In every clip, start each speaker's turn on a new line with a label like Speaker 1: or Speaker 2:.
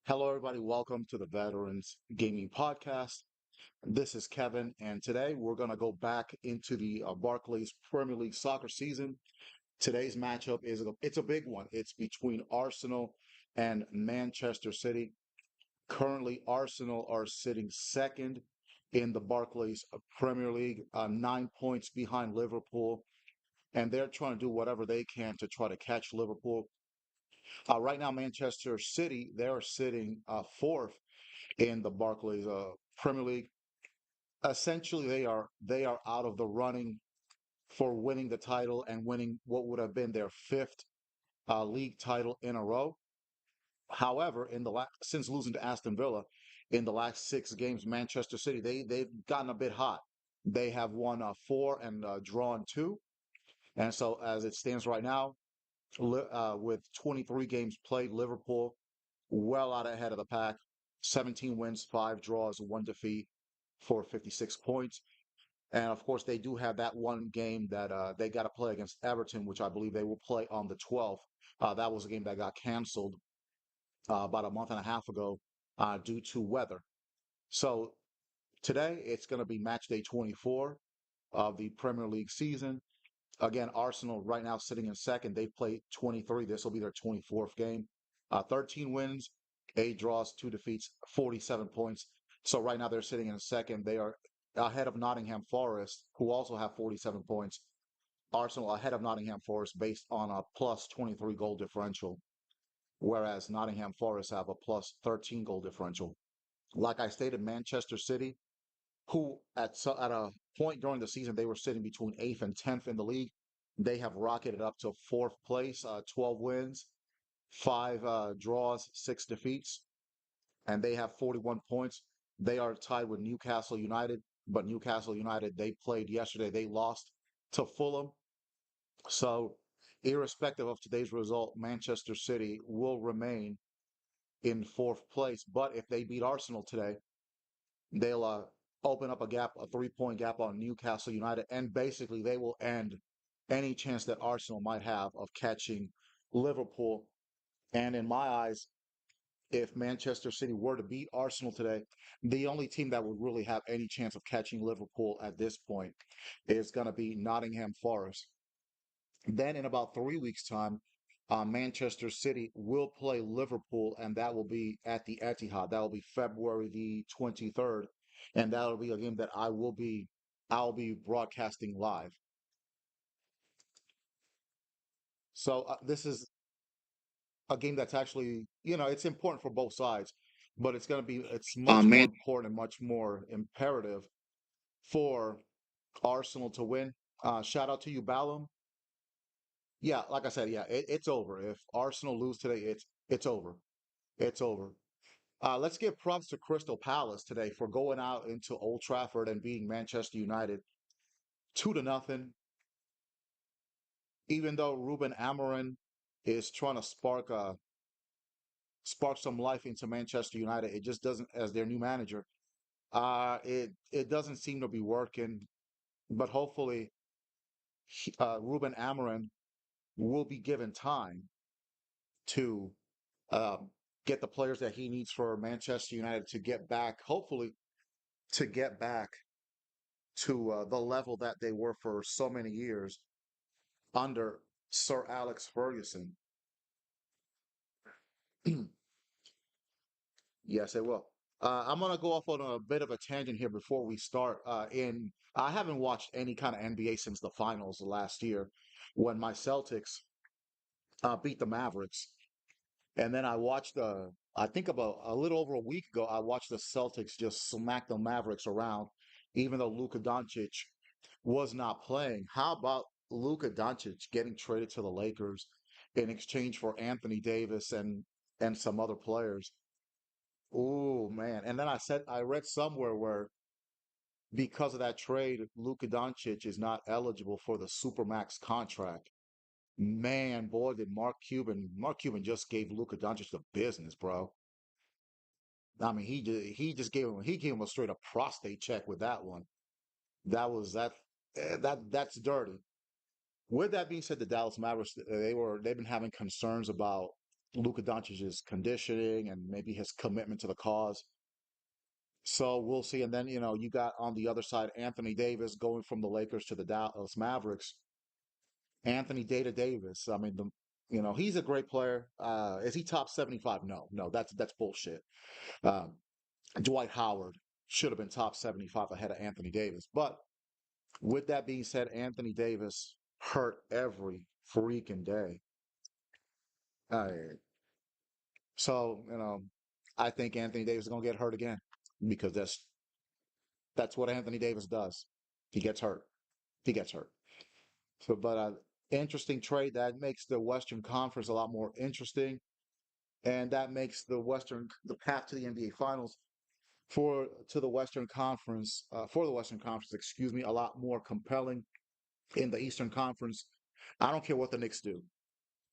Speaker 1: Hello, everybody. Welcome to the Veterans Gaming Podcast. This is Kevin, and today we're going to go back into the Barclays Premier League soccer season. Today's matchup it's a big one. It's between Arsenal and Manchester City. Currently, Arsenal are sitting second in the Barclays Premier League, 9 points behind Liverpool, and they're trying to do whatever they can to try to catch Liverpool. Right now, Manchester City, they're sitting fourth in the Barclays Premier League. Essentially, they are out of the running for winning the title and winning what would have been their fifth league title in a row. However, since losing to Aston Villa in the last 6 games, Manchester City they've gotten a bit hot. They have won four and drawn two, and so as it stands right now, with 23 games played, Liverpool well out ahead of the pack. 17 wins, 5 draws, 1 defeat for 56 points. And of course, they do have that one game that they got to play against Everton, which I believe they will play on the 12th. That was a game that got canceled about a month and a half ago due to weather. So today it's going to be match day 24 of the Premier League season. Again, Arsenal right now sitting in second. They've played 23. This will be their 24th game. 13 wins, 8 draws, 2 defeats, 47 points. So right now they're sitting in second. They are ahead of Nottingham Forest, who also have 47 points. Arsenal ahead of Nottingham Forest based on a plus 23 goal differential, whereas Nottingham Forest have a plus 13 goal differential. Like I stated, Manchester City, who at a point during the season they were sitting between eighth and 10th in the league. They have rocketed up to fourth place, 12 wins, 5 draws, 6 defeats, and they have 41 points. They are tied with Newcastle United, but Newcastle United, they played yesterday. They lost to Fulham. So, irrespective of today's result, Manchester City will remain in fourth place. But if they beat Arsenal today, they'll open up a 3 point gap on Newcastle United, and basically they will end any chance that Arsenal might have of catching Liverpool. And in my eyes, if Manchester City were to beat Arsenal today, the only team that would really have any chance of catching Liverpool at this point is going to be Nottingham Forest. Then in about 3 weeks' time, Manchester City will play Liverpool, and that will be at the Etihad. That will be February the 23rd, and that'll be a game that I'll be broadcasting live. So this is a game that's actually, it's important for both sides, but it's much more
Speaker 2: Man,
Speaker 1: important and much more imperative for Arsenal to win. Shout out to you, Ballum. Yeah, like I said, yeah, it's over. If Arsenal lose today, it's over. It's over. Let's give props to Crystal Palace today for going out into Old Trafford and beating Manchester United 2-0. Even though Ruben Amorim is trying to spark some life into Manchester United, it just doesn't as their new manager. It doesn't seem to be working. But hopefully, Ruben Amorim will be given time to um, get the players that he needs for Manchester United to get back. Hopefully, to get back to the level that they were for so many years under Sir Alex Ferguson. Yes, it will. I'm gonna go off on a bit of a tangent here before we start. In I haven't watched any kind of NBA since the finals last year, when my Celtics beat the Mavericks, and then I watched. I think about a little over a week ago, I watched the Celtics just smack the Mavericks around, even though Luka Doncic was not playing. How about Luka Doncic getting traded to the Lakers in exchange for Anthony Davis and some other players? Oh man. And then I read somewhere where because of that trade, Luka Doncic is not eligible for the Supermax contract. Man, boy, did Mark Cuban just gave Luka Doncic the business, bro. I mean, he gave him a straight up prostate check with that one. That's dirty. With that being said, the Dallas Mavericks they've been having concerns about Luka Doncic's conditioning and maybe his commitment to the cause. So we'll see. And then, you got on the other side Anthony Davis going from the Lakers to the Dallas Mavericks. Anthony Data Davis. I mean, he's a great player. Is he top 75? No, no, that's bullshit. Um, Dwight Howard should have been top 75 ahead of Anthony Davis. But with that being said, Anthony Davis hurt every freaking day. Uh, so, I think Anthony Davis is going to get hurt again because that's what Anthony Davis does. He gets hurt. He gets hurt. So, but interesting trade that makes the Western Conference a lot more interesting, and that makes the path to the NBA Finals for the Western Conference, excuse me, a lot more compelling. In the Eastern Conference, I don't care what the Knicks do.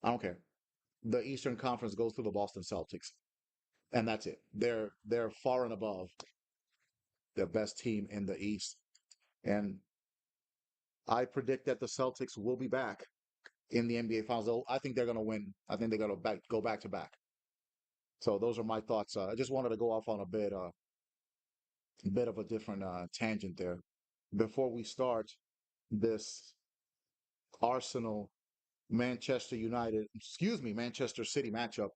Speaker 1: I don't care. The Eastern Conference goes through the Boston Celtics, and that's it. They're far and above the best team in the East, and I predict that the Celtics will be back in the NBA Finals. I think they're going to win. I think they're going to go back to back. So those are my thoughts. I just wanted to go off on a bit of a different tangent there. Before we start this Arsenal Manchester City matchup,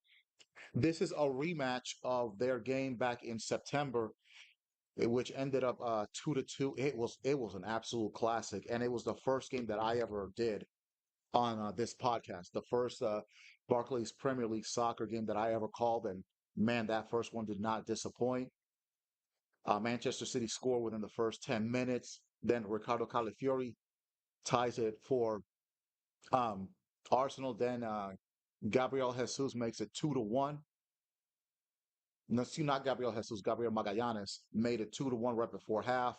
Speaker 1: this is a rematch of their game back in September, which ended up 2-2. It was an absolute classic, and it was the first game that I ever did on this podcast. The first Barclays Premier League soccer game that I ever called, and man, that first one did not disappoint. Manchester City scored within the first 10 minutes. Then Ricardo Calafiori ties it for um, Arsenal. Then Gabriel Jesus makes it 2-1. No, see, not Gabriel Jesus, Gabriel Magallanes made it 2-1 right before half.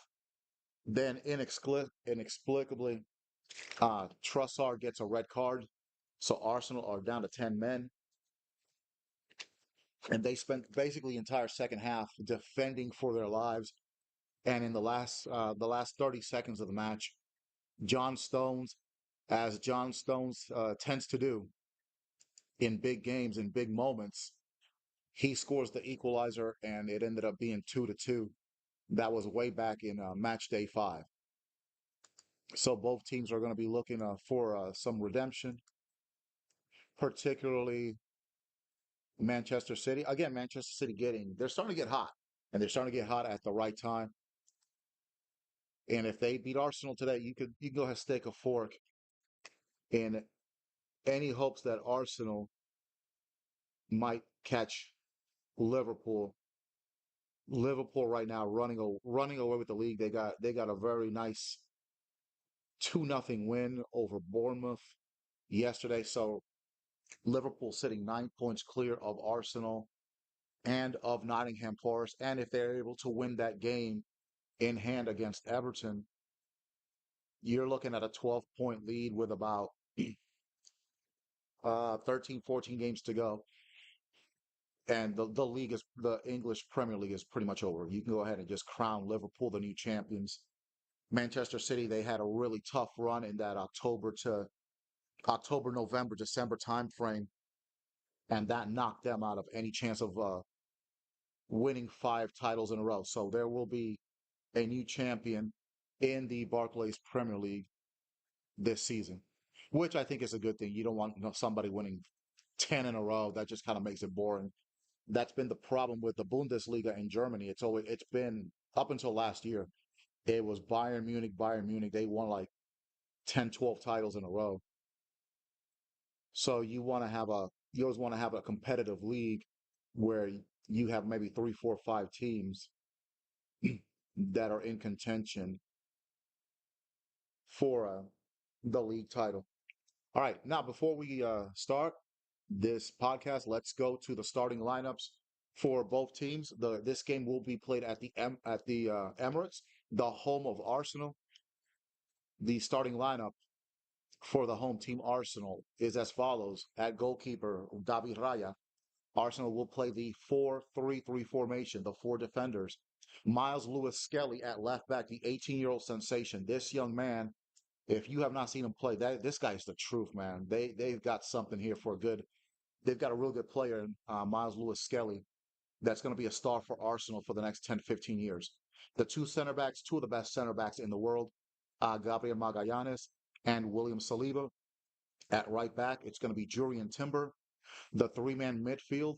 Speaker 1: Then inexplicably, Trossard gets a red card. So Arsenal are down to 10 men. And they spent basically the entire second half defending for their lives. And in the last 30 seconds of the match, John Stones, as John Stones tends to do in big games, in big moments, he scores the equalizer, and it ended up being 2-2. That was way back in match day 5. So both teams are going to be looking for some redemption, particularly Manchester City. Again, Manchester City they're starting to get hot, and they're starting to get hot at the right time. And if they beat Arsenal today, you can go ahead and stake a fork in any hopes that Arsenal might catch Liverpool. Liverpool right now running away with the league. They got a very nice 2-0 win over Bournemouth yesterday. So Liverpool sitting 9 points clear of Arsenal and of Nottingham Forest. And if they're able to win that game in hand against Everton, you're looking at a 12-point lead with about 13, 14 games to go. And the English Premier League is pretty much over. You can go ahead and just crown Liverpool the new champions. Manchester City, they had a really tough run in that October, November, December time frame, and that knocked them out of any chance of winning 5 titles in a row. So there will be a new champion in the Barclays Premier League this season, which I think is a good thing. You don't want somebody winning 10 in a row. That just kind of makes it boring. That's been the problem with the Bundesliga in Germany. It's been up until last year. It was Bayern Munich, Bayern Munich. They won like 10, 12 titles in a row. So you always want to have a competitive league where you have maybe three, four, 5 teams that are in contention for the league title. All right, now before we start this podcast, let's go to the starting lineups for both teams. This game will be played at the Emirates, the home of Arsenal. The starting lineup for the home team Arsenal is as follows: at goalkeeper David Raya. Arsenal will play the 4-3-3 formation, the 4 defenders. Miles Lewis Skelly at left back, the 18-year-old sensation. This young man, if you have not seen him play, this guy is the truth, man. They've got something here for a good they've got a real good player in Miles Lewis Skelly that's going to be a star for Arsenal for the next 10, 15 years. The two center backs, two of the best center backs in the world, Gabriel Magallanes and William Saliba. At right back, it's going to be Jurian Timber. The three-man midfield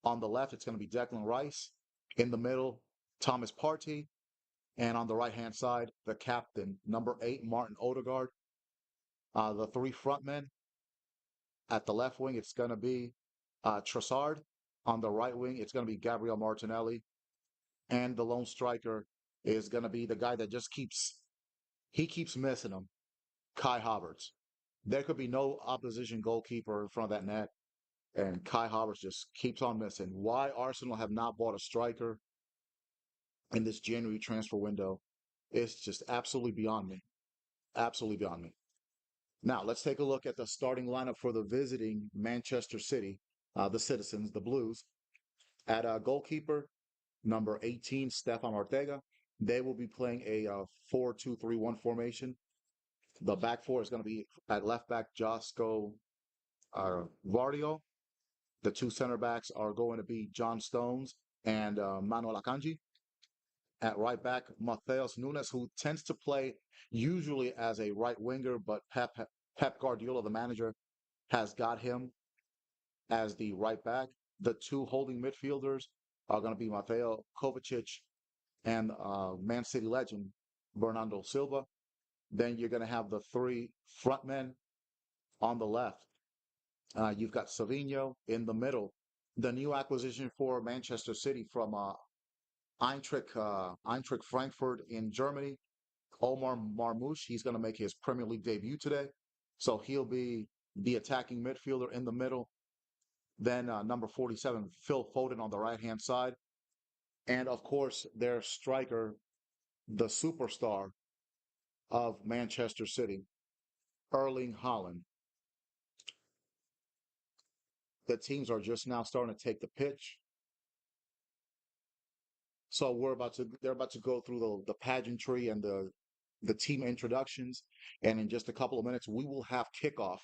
Speaker 1: on the left, it's going to be Declan Rice. In the middle, Thomas Partey. And on the right-hand side, the captain, number 8, Martin Odegaard. The three front men at the left wing, it's going to be Trossard. On the right wing, it's going to be Gabriel Martinelli. And the lone striker is going to be the guy that just keeps missing him, Kai Havertz. There could be no opposition goalkeeper in front of that net, and Kai Havertz just keeps on missing. Why Arsenal have not bought a striker in this January transfer window is just absolutely beyond me. Absolutely beyond me. Now, let's take a look at the starting lineup for the visiting Manchester City, the Citizens, the Blues. At goalkeeper, number 18, Stefan Ortega. They will be playing a 4-2-3-1 formation. The back four is going to be at left back, Josko Vardio. The two center backs are going to be John Stones and Manuel Akanji. At right back, Mateus Nunes, who tends to play usually as a right winger, but Pep Guardiola, the manager, has got him as the right back. The two holding midfielders are going to be Mateo Kovacic and Man City legend Bernardo Silva. Then you're going to have the three front men on the left. You've got Savinho in the middle. The new acquisition for Manchester City from Eintracht Frankfurt in Germany, Omar Marmoush. He's going to make his Premier League debut today. So he'll be the attacking midfielder in the middle. Then number 47, Phil Foden on the right-hand side. And of course, their striker, the superstar of Manchester City, Erling Haaland. The teams are just now starting to take the pitch. So they're about to go through the pageantry and the team introductions. And in just a couple of minutes, we will have kickoff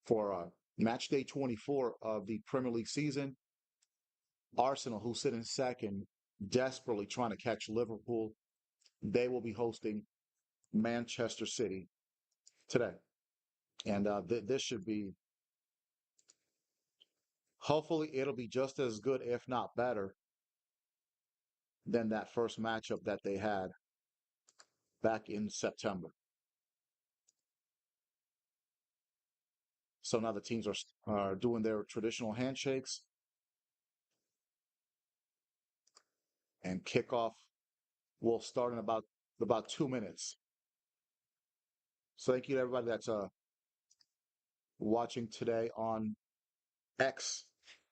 Speaker 1: for match day 24 of the Premier League season. Arsenal, who sit in second, desperately trying to catch Liverpool. They will be hosting Manchester City today. And this should be, hopefully, it'll be just as good, if not better, than that first matchup that they had back in September. So now the teams are doing their traditional handshakes, and kickoff will start in about 2 minutes. So thank you to everybody that's watching today on X,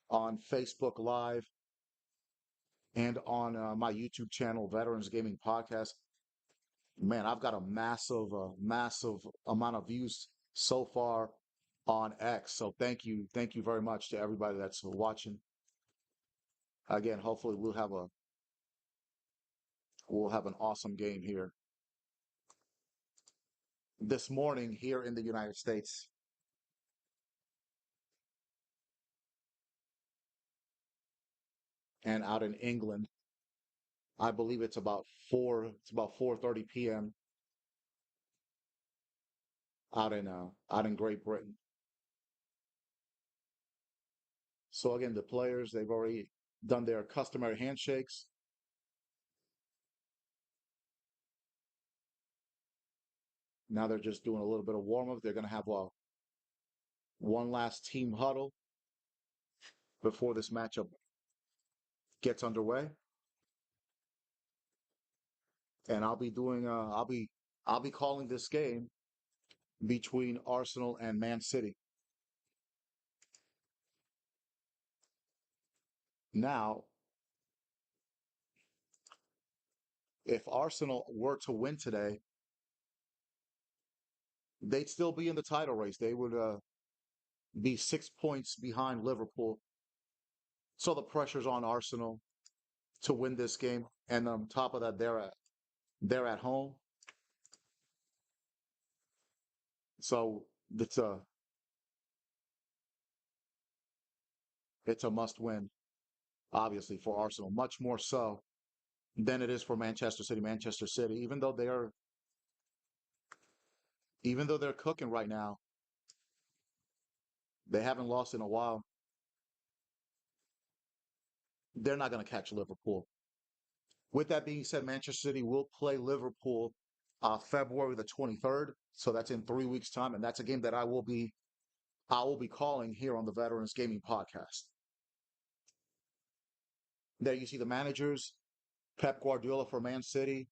Speaker 1: on Facebook Live, and on my YouTube channel, Veterans Gaming Podcast. Man, I've got a massive amount of views so far on X. So thank you very much to everybody that's watching. Again, hopefully we'll have an awesome game here this morning here in the United States. And out in England, I believe it's about 4:30 p.m. Out in Great Britain. So again, the players, they've already done their customary handshakes. Now they're just doing a little bit of warm up. They're going to have one last team huddle before this matchup gets underway. And I'll be calling this game between Arsenal and Man City. Now, if Arsenal were to win today, they'd still be in the title race. They would be 6 points behind Liverpool. So the pressure's on Arsenal to win this game. And on top of that, they're at home. So it's It's a must win, obviously, for Arsenal, much more so than it is for Manchester City. Manchester City, even though they're cooking right now, they haven't lost in a while. They're not going to catch Liverpool. With that being said, Manchester City will play Liverpool February the 23rd. So that's in 3 weeks' time, and that's a game that I will be calling here on the Veterans Gaming Podcast. There you see the managers: Pep Guardiola for Man City,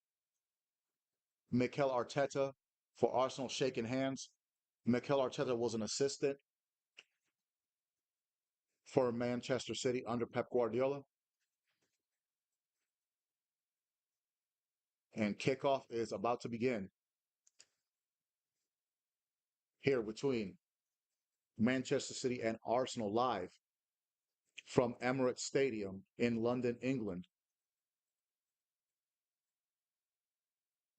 Speaker 1: Mikel Arteta for Arsenal, shaking hands. Mikel Arteta was an assistant for Manchester City under Pep Guardiola. And kickoff is about to begin here between Manchester City and Arsenal live from Emirates Stadium in London, England.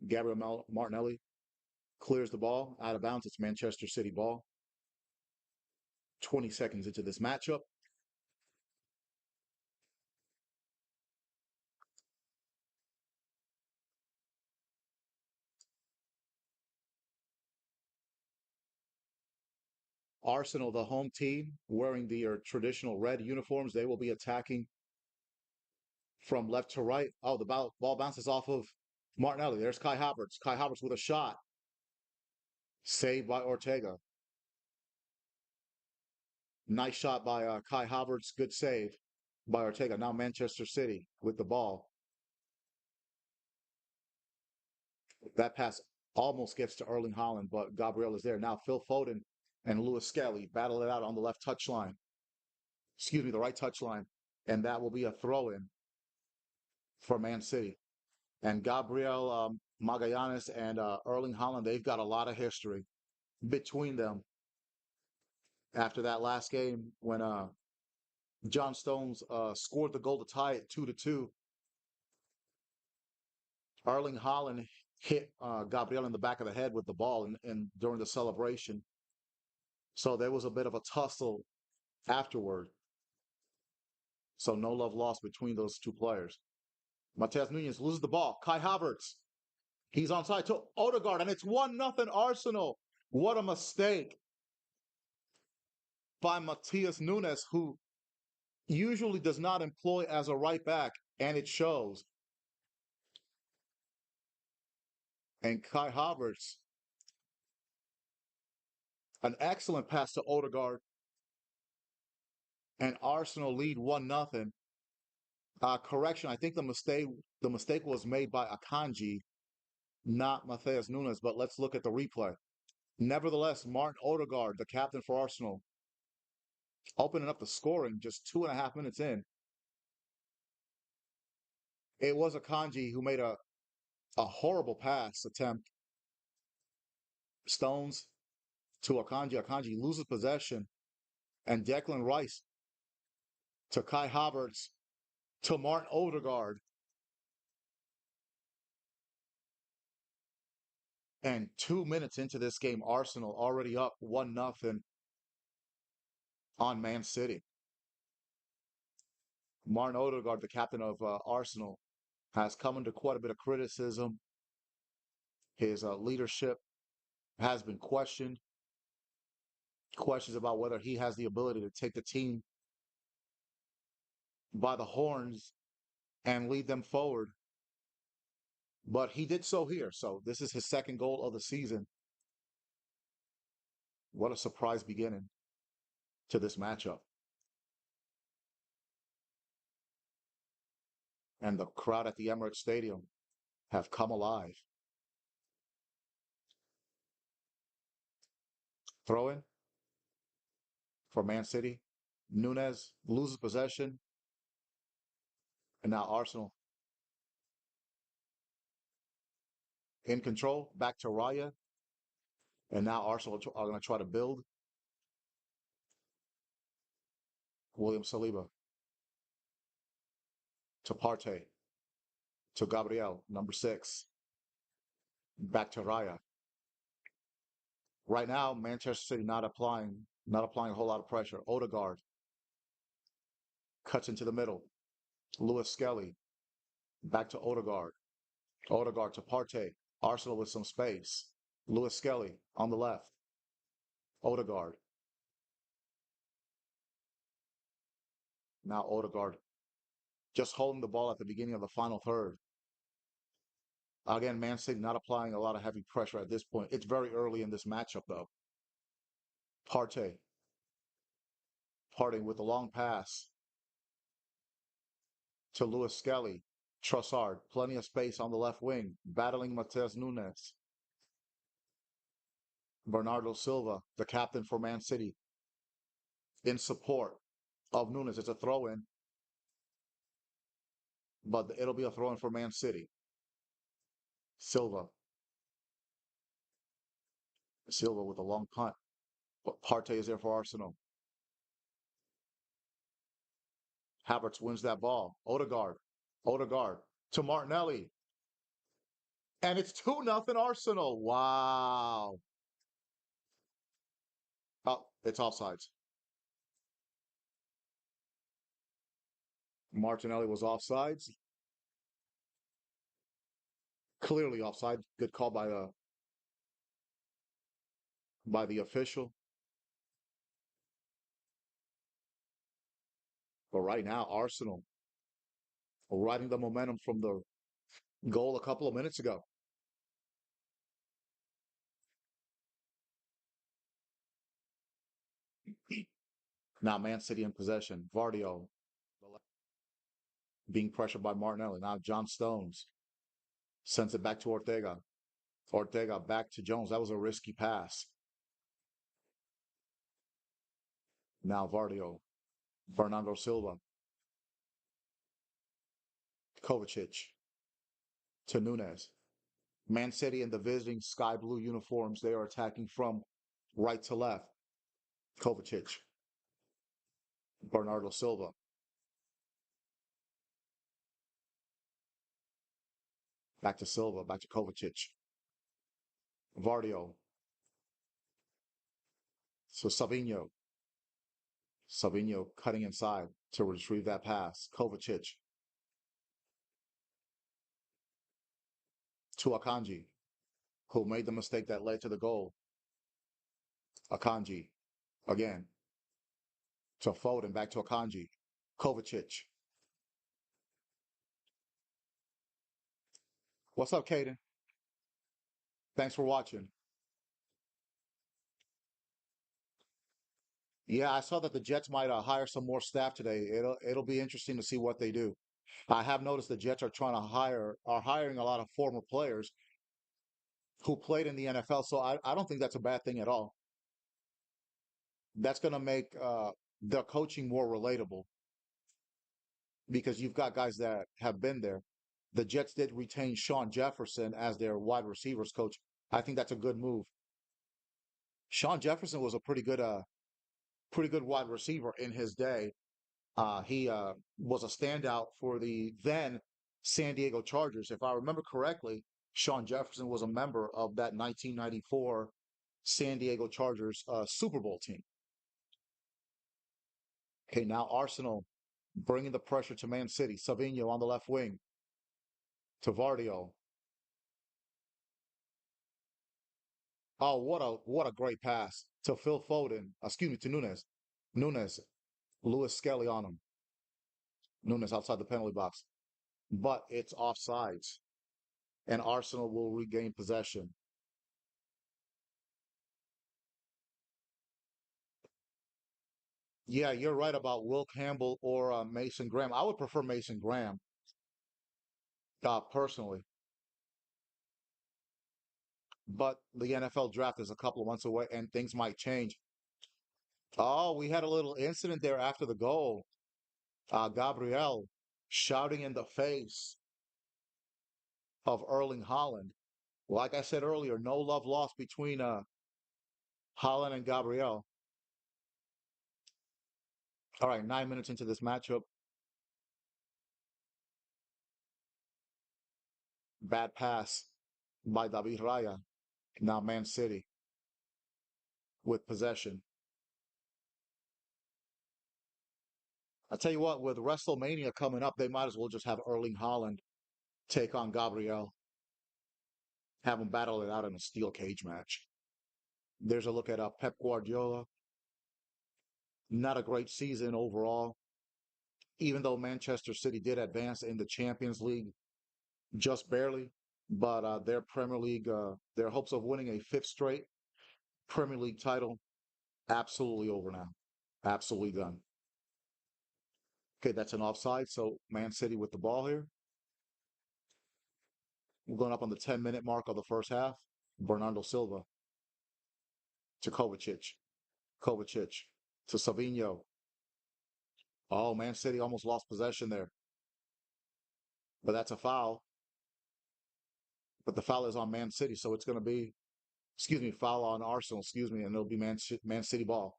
Speaker 1: Gabriel Martinelli clears the ball out of bounds. It's Manchester City ball. 20 seconds into this matchup. Arsenal, the home team, wearing their traditional red uniforms. They will be attacking from left to right. Oh, the ball bounces off of Martinelli. There's Kai Havertz. Kai Havertz with a shot. Saved by Ortega. Nice shot by Kai Havertz. Good save by Ortega. Now Manchester City with the ball. That pass almost gets to Erling Haaland, but Gabriel is there. Now Phil Foden and Lewis Skelly battle it out on the left touchline. Excuse me, the right touchline. And that will be a throw in for Man City. And Gabriel Magallanes and Erling Haaland, they've got a lot of history between them after that last game when John Stones scored the goal to tie it 2-2. Erling Haaland hit Gabriel in the back of the head with the ball during the celebration. So there was a bit of a tussle afterward. So no love lost between those two players. Mateus Nunes loses the ball. Kai Havertz. He's onside to Odegaard, and it's 1-0 Arsenal. What a mistake by Mateus Nunes, who usually does not employ as a right back, and it shows. And Kai Havertz, an excellent pass to Odegaard, and Arsenal lead 1-0. Correction, I think the mistake was made by Akanji, not Mateus Nunes, but let's look at the replay. Nevertheless, Martin Odegaard, the captain for Arsenal, opening up the scoring just 2.5 minutes in. It was Akanji who made a horrible pass attempt. Stones to Akanji. Akanji loses possession. And Declan Rice to Kai Havertz to Martin Odegaard. And 2 minutes into this game, Arsenal already up 1-0 on Man City. Martin Odegaard, the captain of Arsenal, has come under quite a bit of criticism. His leadership has been questioned. Questions about whether he has the ability to take the team by the horns and lead them forward. But he did so here. So this is his second goal of the season. What a surprise beginning to this matchup. And the crowd at the Emirates Stadium have come alive. Throw in for Man City. Nunes loses possession. And now Arsenal in control. Back to Raya. And now Arsenal are going to try to build. William Saliba to Partey to Gabriel, number 6. Back to Raya. Right now, Manchester City not applying a whole lot of pressure. Odegaard Cuts into the middle. Lewis Skelly back to Odegaard. Odegaard to Partey. Arsenal with some space. Lewis Skelly on the left. Odegaard. Now Odegaard just holding the ball at the beginning of the final third. Again, Man City not applying a lot of heavy pressure at this point. It's very early in this matchup, though. Partey. Partey with the long pass to Lewis Skelly. Trossard, plenty of space on the left wing, battling Matheus Nunes. Bernardo Silva, the captain for Man City, in support of Nunes. It's a throw in, but it'll be a throw in for Man City. Silva. Silva with a long punt. But Partey is there for Arsenal. Havertz wins that ball. Odegaard. Odegaard to Martinelli. And it's 2-0 Arsenal. Wow. Oh, it's offsides. Martinelli was offsides. Clearly offside. Good call by the official. But right now, Arsenal riding the momentum from the goal a couple of minutes ago. Now Man City in possession. Vardio being pressured by Martinelli. Now John Stones sends it back to Ortega. Ortega back to Jones. That was a risky pass. Now Vardio. Bernardo Silva. Kovacic to Nunes. Man City in the visiting sky blue uniforms. They are attacking from right to left. Kovacic. Bernardo Silva. Back to Silva. Back to Kovacic. Vardio. So Savinho. Savinho cutting inside to retrieve that pass. Kovacic to Akanji, who made the mistake that led to the goal. Akanji again to Foden, back to Akanji. Kovacic. What's up, Caden? Thanks for watching. Yeah, I saw that the Jets might hire some more staff today. It'll be interesting to see what they do. I have noticed the Jets are hiring a lot of former players who played in the NFL. So I don't think that's a bad thing at all. That's going to make the coaching more relatable because you've got guys that have been there. The Jets did retain Sean Jefferson as their wide receivers coach. I think that's a good move. Sean Jefferson was a pretty good wide receiver in his day. He was a standout for the then San Diego Chargers. If I remember correctly, Sean Jefferson was a member of that 1994 San Diego Chargers Super Bowl team. Okay, now Arsenal bringing the pressure to Man City. Savinho on the left wing to Vardio. Oh, what a great pass to Phil Foden. Excuse me, to Nunes. Nunes, Lewis Skelly on him. Nunes outside the penalty box, but it's offsides, and Arsenal will regain possession. Yeah, you're right about Will Campbell or Mason Graham. I would prefer Mason Graham, personally, but the NFL draft is a couple of months away, and things might change. Oh, we had a little incident there after the goal. Gabriel shouting in the face of Erling Haaland. Like I said earlier, no love lost between Haaland and Gabriel. All right, 9 minutes into this matchup, bad pass by David Raya. Now Man City with possession. I tell you what, with WrestleMania coming up, they might as well just have Erling Haaland take on Gabriel, have them battle it out in a steel cage match. There's a look at Pep Guardiola. Not a great season overall, even though Manchester City did advance in the Champions League just barely. But their Premier League, their hopes of winning a fifth straight Premier League title, absolutely over now. Absolutely done. Okay, that's an offside. So Man City with the ball here. We're going up on the 10-minute mark of the first half. Bernardo Silva to Kovacic. Kovacic to Savinho. Oh, Man City almost lost possession there. But that's a foul. But the foul is on Man City. So it's going to be, excuse me, foul on Arsenal, excuse me, and it'll be Man City ball.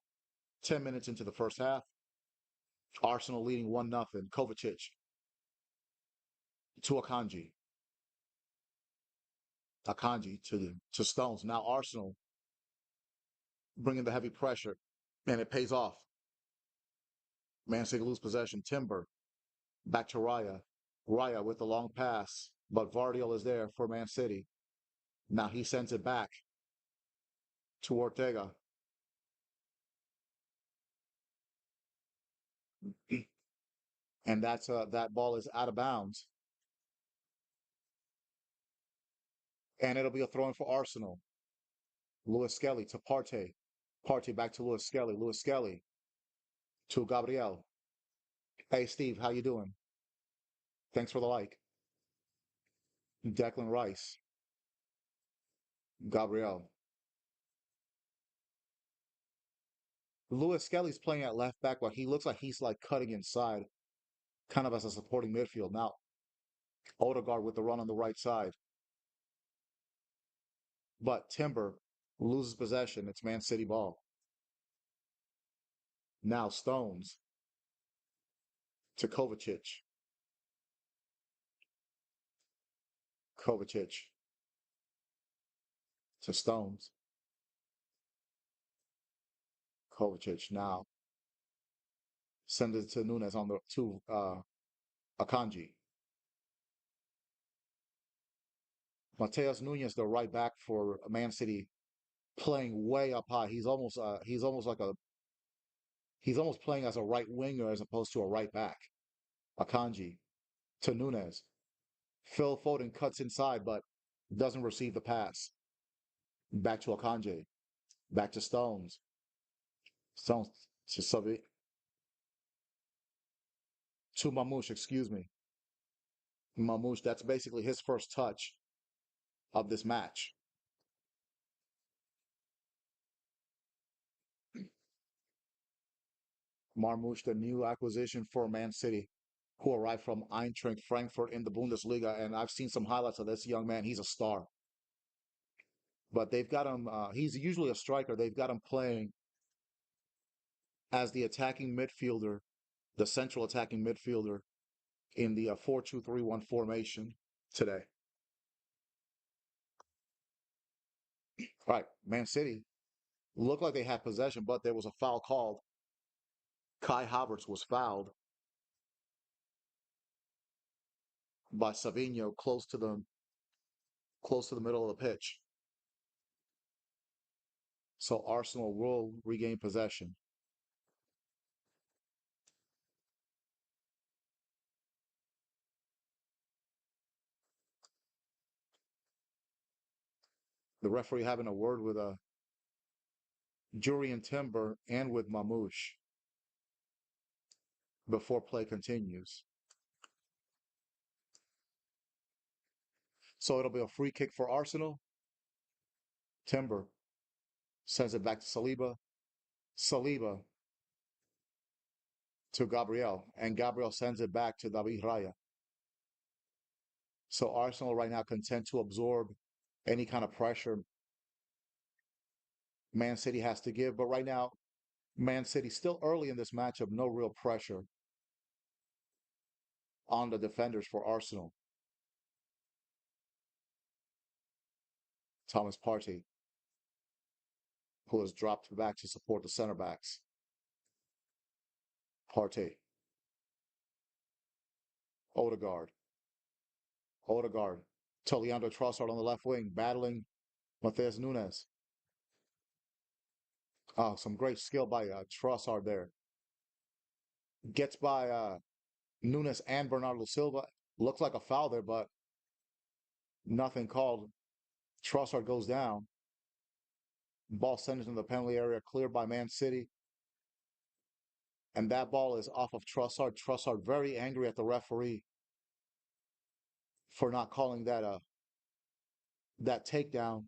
Speaker 1: 10 minutes into the first half. Arsenal leading 1-0. Kovacic to Akanji. Akanji to Stones. Now Arsenal bringing the heavy pressure, and it pays off. Man City lose possession. Timber back to Raya. Raya with the long pass, but Vardiel is there for Man City. Now he sends it back to Ortega. And that ball is out of bounds. And it'll be a throw in for Arsenal. Lewis Skelly to Partey. Partey back to Lewis Skelly. Lewis Skelly to Gabriel. Hey Steve, how you doing? Thanks for the like. Declan Rice. Gabriel. Lewis Skelly's playing at left back, but he looks like he's like cutting inside, kind of as a supporting midfield. Now, Odegaard with the run on the right side. But Timber loses possession. It's Man City ball. Now Stones to Kovacic. Kovacic to Stones. Kovacic now sends it to Nunes on the to Akanji. Mateus Nunes, the right back for Man City, playing way up high. He's almost like a he's almost playing as a right winger as opposed to a right back. Akanji to Nunes. Phil Foden cuts inside but doesn't receive the pass. Back to Akanji. Back to Stones. Stones to Savi to Mamouche, excuse me. Mamouche, that's basically his first touch of this match. Marmouche, the new acquisition for Man City, who arrived from Eintracht Frankfurt in the Bundesliga. And I've seen some highlights of this young man. He's a star. But they've got him, he's usually a striker. They've got him playing as the attacking midfielder, the central attacking midfielder in the 4-2-3-1 formation today. Right, Man City looked like they had possession, but there was a foul called. Kai Havertz was fouled by Savinho close to the middle of the pitch. So Arsenal will regain possession. The referee having a word with Jurriën Timber and with Mamouche before play continues. So it'll be a free kick for Arsenal. Timber sends it back to Saliba. Saliba to Gabriel. And Gabriel sends it back to David Raya. So Arsenal right now content to absorb any kind of pressure Man City has to give. But right now, Man City still early in this matchup, no real pressure on the defenders for Arsenal. Thomas Partey, who has dropped back to support the center backs. Partey Odegaard. Odegaard to Leandro Trossard on the left wing, battling Matheus Nunes. Oh, some great skill by Trossard there. Gets by Nunes and Bernardo Silva. Looks like a foul there, but nothing called. Trossard goes down. Ball sent into the penalty area, cleared by Man City. And that ball is off of Trossard. Trossard very angry at the referee for not calling that takedown.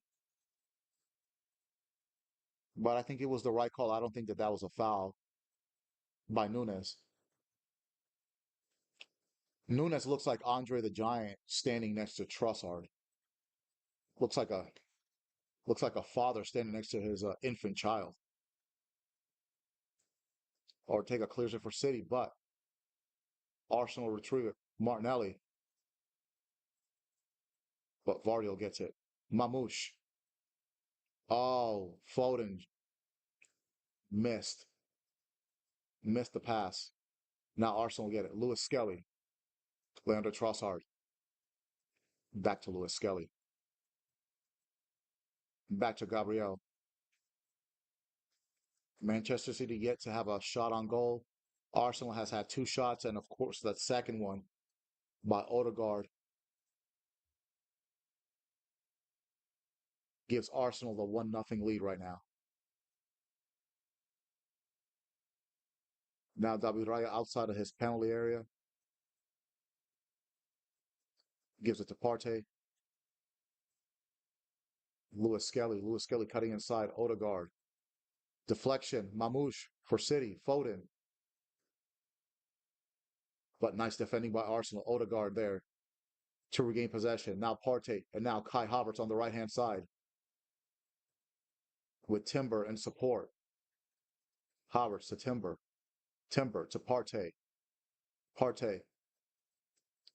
Speaker 1: But I think it was the right call. I don't think that that was a foul by Nunes. Nunes looks like Andre the Giant standing next to Trossard. Looks like a looks like a father standing next to his infant child. Or take a clear shot for City, but Arsenal retrieve it. Martinelli, but Vardy gets it. Mamouche. Oh, Foden missed. Missed the pass. Now Arsenal get it. Lewis Skelly. Leandro Trossard. Back to Lewis Skelly. Back to Gabriel. Manchester City yet to have a shot on goal. Arsenal has had two shots, and of course, that second one by Odegaard gives Arsenal the 1-0 lead right now. Now David Raya outside of his penalty area gives it to Partey. Lewis Skelly. Lewis Skelly cutting inside Odegaard. Deflection. Mamouche for City. Foden. But nice defending by Arsenal. Odegaard there to regain possession. Now Partey and now Kai Havertz on the right hand side with Timber and support. Havertz to Timber. Timber to Partey. Partey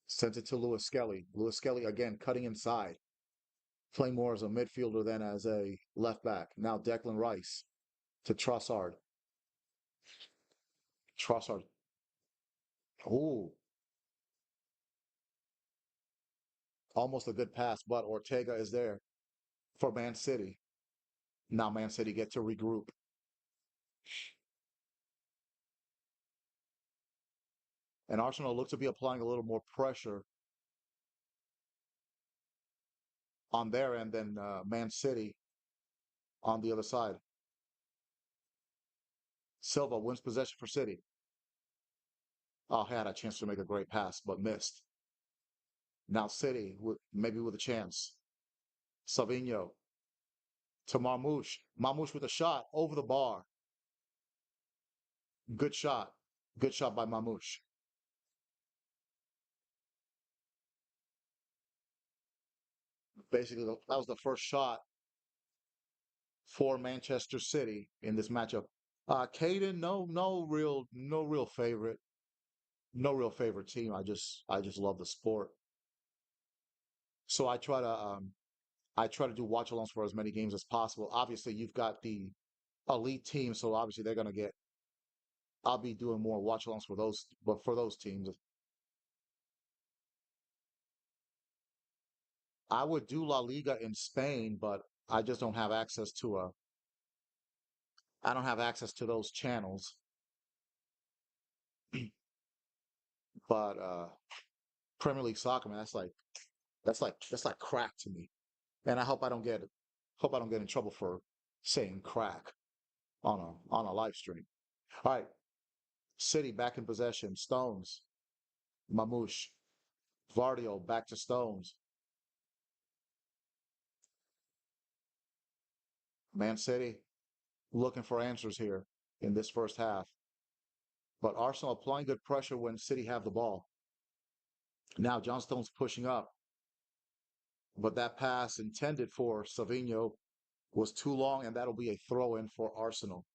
Speaker 1: sends it to Lewis Skelly. Lewis Skelly again cutting inside. Playing more as a midfielder than as a left back. Now Declan Rice to Trossard. Trossard. Ooh, almost a good pass, but Ortega is there for Man City. Now Man City get to regroup. And Arsenal look to be applying a little more pressure on their end than Man City on the other side. Silva wins possession for City. Oh, had a chance to make a great pass, but missed. Now City, maybe with a chance. Savinho to Marmouche. Marmouche with a shot over the bar. Good shot. Good shot by Marmouche. Basically, that was the first shot for Manchester City in this matchup. Caden, no real favorite, no real favorite team. I just love the sport. So I try to do watch alongs for as many games as possible. Obviously, you've got the elite team, so obviously they're gonna get. I'll be doing more watch alongs for those, but for those teams, I would do La Liga in Spain, but I just don't have access to a. I don't have access to those channels. But Premier League soccer, man, that's like crack to me. And I hope I don't get in trouble for saying crack on a live stream. All right, City back in possession. Stones, Mamouche, Vardio back to Stones. Man City looking for answers here in this first half. But Arsenal applying good pressure when City have the ball. Now John Stones pushing up, but that pass intended for Savinho was too long, and that'll be a throw in for Arsenal.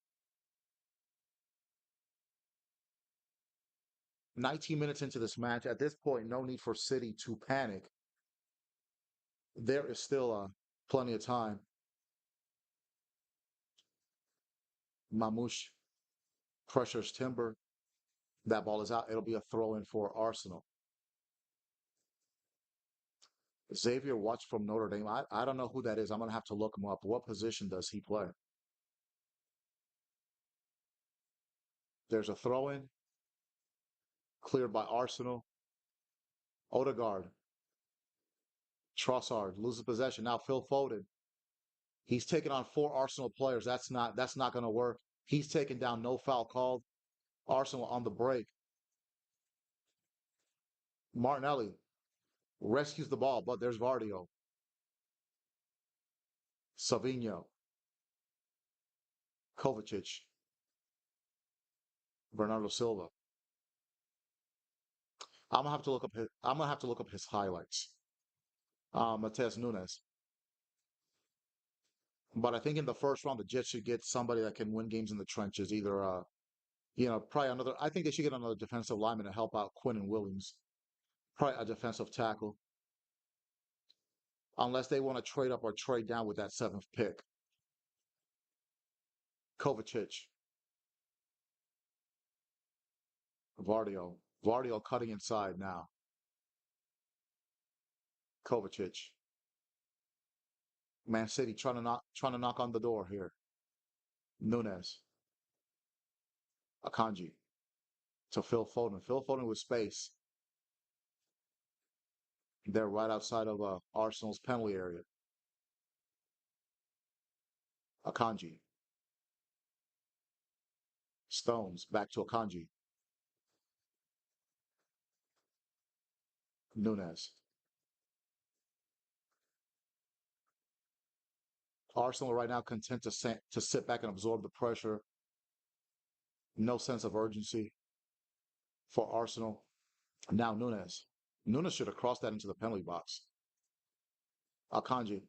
Speaker 1: 19 minutes into this match, at this point, no need for City to panic. There is still plenty of time. Mamouche pressures Timber. That ball is out. It'll be a throw in for Arsenal. Xavier Watts from Notre Dame. I don't know who that is. I'm gonna have to look him up. What position does he play? There's a throw in cleared by Arsenal. Odegaard, Trossard loses possession. Now Phil Foden. He's taken on four Arsenal players. That's not going to work. He's taken down, no foul called. Arsenal on the break. Martinelli rescues the ball, but there's Vardio. Savinho, Kovacic, Bernardo Silva. I'm gonna have to look up his highlights. Mateus Nunes. But I think in the first round, the Jets should get somebody that can win games in the trenches. Either probably another. I think they should get another defensive lineman to help out Quinn and Williams. Probably a defensive tackle, unless they want to trade up or trade down with that seventh pick. Kovacic, Vardio, Vardio cutting inside now. Kovacic, Man City trying to knock on the door here. Nunes, Akanji to Phil Foden. Phil Foden with space. They're right outside of Arsenal's penalty area. Akanji, Stones back to Akanji. Nunes. Arsenal right now content to sit back and absorb the pressure. No sense of urgency for Arsenal. Now Nunes. Nunes should have crossed that into the penalty box. Akanji.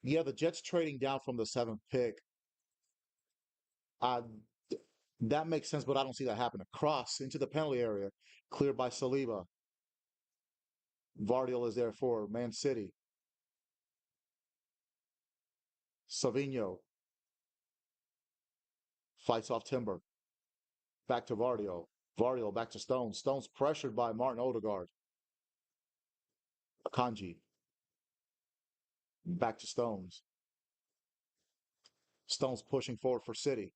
Speaker 1: Yeah, the Jets trading down from the seventh pick. Uh, that makes sense, but I don't see that happening. Cross into the penalty area, cleared by Saliba. Vardiel is there for Man City. Savinho fights off Timber. Back to Vardio. Vardio back to Stones. Stones pressured by Martin Odegaard. Akanji. Back to Stones. Stones pushing forward for City.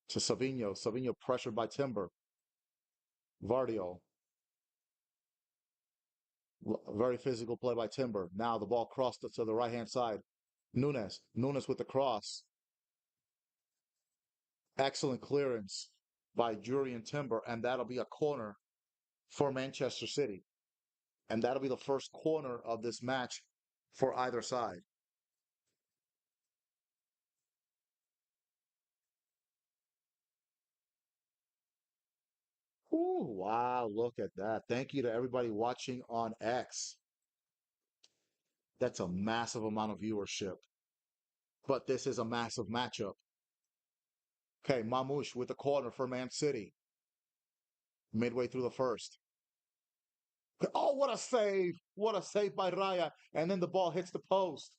Speaker 1: To Savinho. Savinho pressured by Timber. Vardio. Very physical play by Timber. Now the ball crossed to the right hand side. Nunes. Nunes with the cross. Excellent clearance by Jurriën Timber, and that'll be a corner for Manchester City. And that'll be the first corner of this match for either side. Ooh, wow, look at that. Thank you to everybody watching on X. That's a massive amount of viewership. But this is a massive matchup. Okay, Mamouche with the corner for Man City. Midway through the first. Oh, what a save! What a save by Raya. And then the ball hits the post.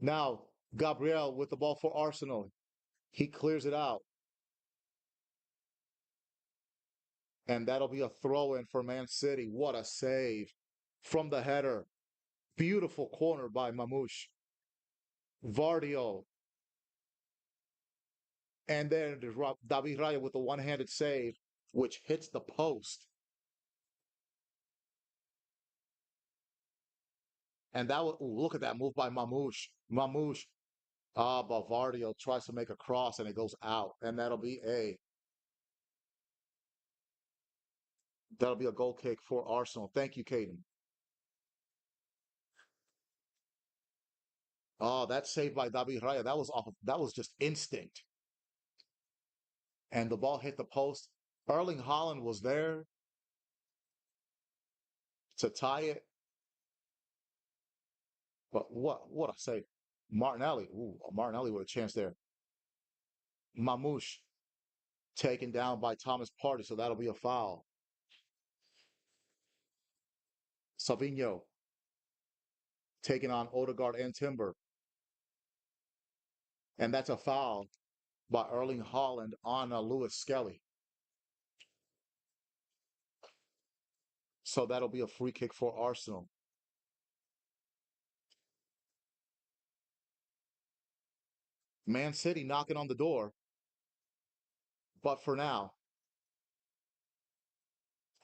Speaker 1: Now, Gabriel with the ball for Arsenal. He clears it out. And that'll be a throw in for Man City. What a save from the header. Beautiful corner by Mamouche. Vardio. And then there's David Raya with the one handed save, which hits the post. And that was, look at that move by Mamouche. Mamouche. Bavardio tries to make a cross and it goes out. And that'll be a goal kick for Arsenal. Thank you, Caden. Oh, that save by David Raya. That was just instinct. And the ball hit the post. Erling Haaland was there to tie it. But what a save. Martinelli. Ooh, Martinelli with a chance there. Mamouche taken down by Thomas Partey, so that'll be a foul. Savinho taking on Odegaard and Timber. And that's a foul by Erling Haaland, on, Lewis Skelly. So that'll be a free kick for Arsenal. Man City knocking on the door, but for now,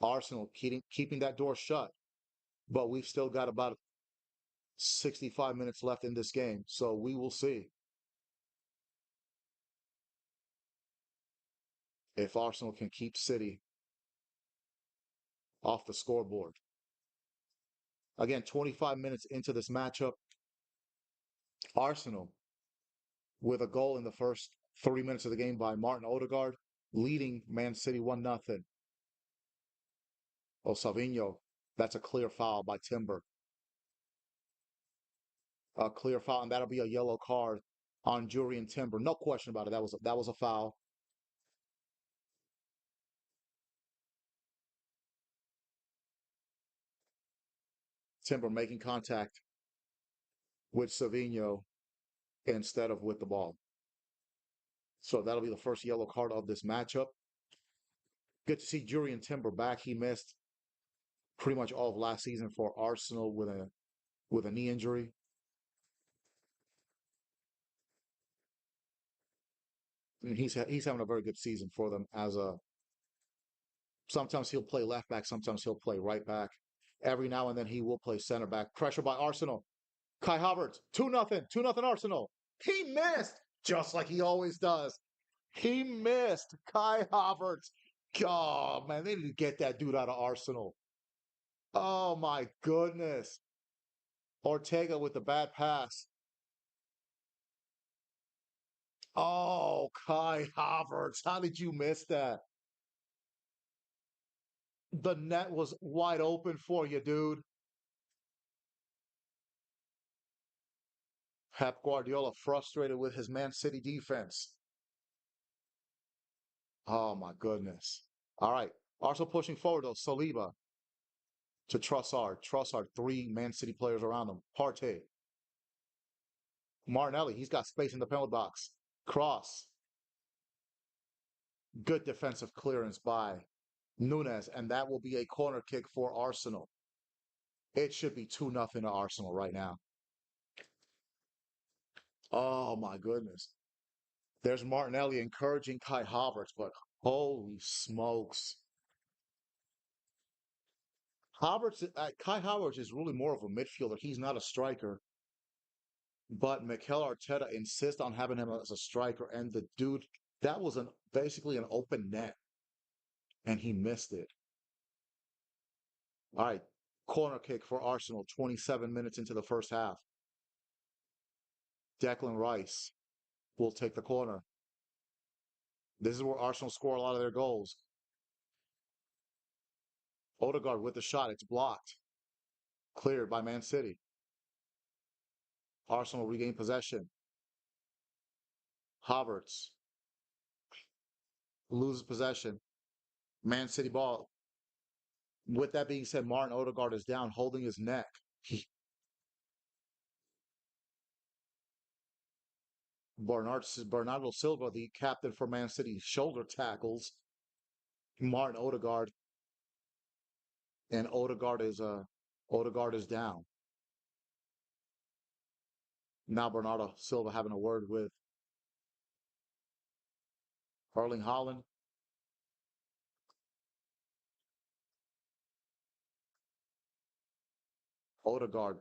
Speaker 1: Arsenal keeping that door shut. But we've still got about 65 minutes left in this game, so we will see if Arsenal can keep City off the scoreboard. Again, 25 minutes into this matchup, Arsenal with a goal in the first 3 minutes of the game by Martin Odegaard, leading Man City 1-0. Oh, Savinho, that's a clear foul by Timber. A clear foul, and that'll be a yellow card on Jurriën Timber. No question about it. That was a foul. Timber making contact with Savinho instead of with the ball. So that'll be the first yellow card of this matchup. Good to see Jurriën Timber back. He missed pretty much all of last season for Arsenal with a knee injury. And he's having a very good season for them as a sometimes he'll play left back, sometimes he'll play right back. Every now and then he will play center back. Pressure by Arsenal. Kai Havertz, 2-0, 2-0 Arsenal. He missed just like he always does. He missed Kai Havertz. God, man, they need to get that dude out of Arsenal. Oh my goodness. Ortega with the bad pass. Oh, Kai Havertz. How did you miss that? The net was wide open for you, dude. Pep Guardiola frustrated with his Man City defense. Oh my goodness. All right. Arsenal pushing forward though. Saliba to Trossard. Trossard, three Man City players around him. Partey. Martinelli, he's got space in the penalty box. Cross. Good defensive clearance by Nunes, and that will be a corner kick for Arsenal. It should be 2-0 to Arsenal right now. Oh my goodness. There's Martinelli encouraging Kai Havertz, but holy smokes. Kai Havertz is really more of a midfielder. He's not a striker, but Mikel Arteta insists on having him as a striker. And the dude, that was basically an open net, and he missed it. All right, corner kick for Arsenal, 27 minutes into the first half. Declan Rice will take the corner. This is where Arsenal score a lot of their goals. Odegaard with the shot, it's blocked. Cleared by Man City. Arsenal regain possession. Havertz loses possession. Man City ball. With that being said, Martin Odegaard is down, holding his neck. Bernardo Silva, the captain for Man City, shoulder tackles Martin Odegaard, and Odegaard is down. Now Bernardo Silva having a word with Erling Haaland. Odegaard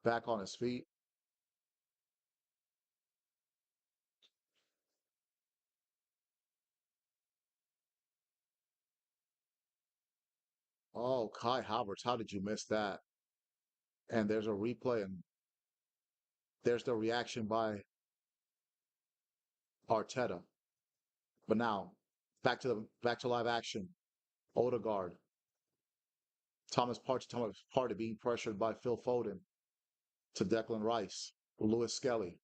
Speaker 1: back on his feet. Oh, Kai Havertz, how did you miss that? And there's a replay, and there's the reaction by Arteta. But now, back to live action. Odegaard, Thomas Partey being pressured by Phil Foden to Declan Rice, Lewis Skelly,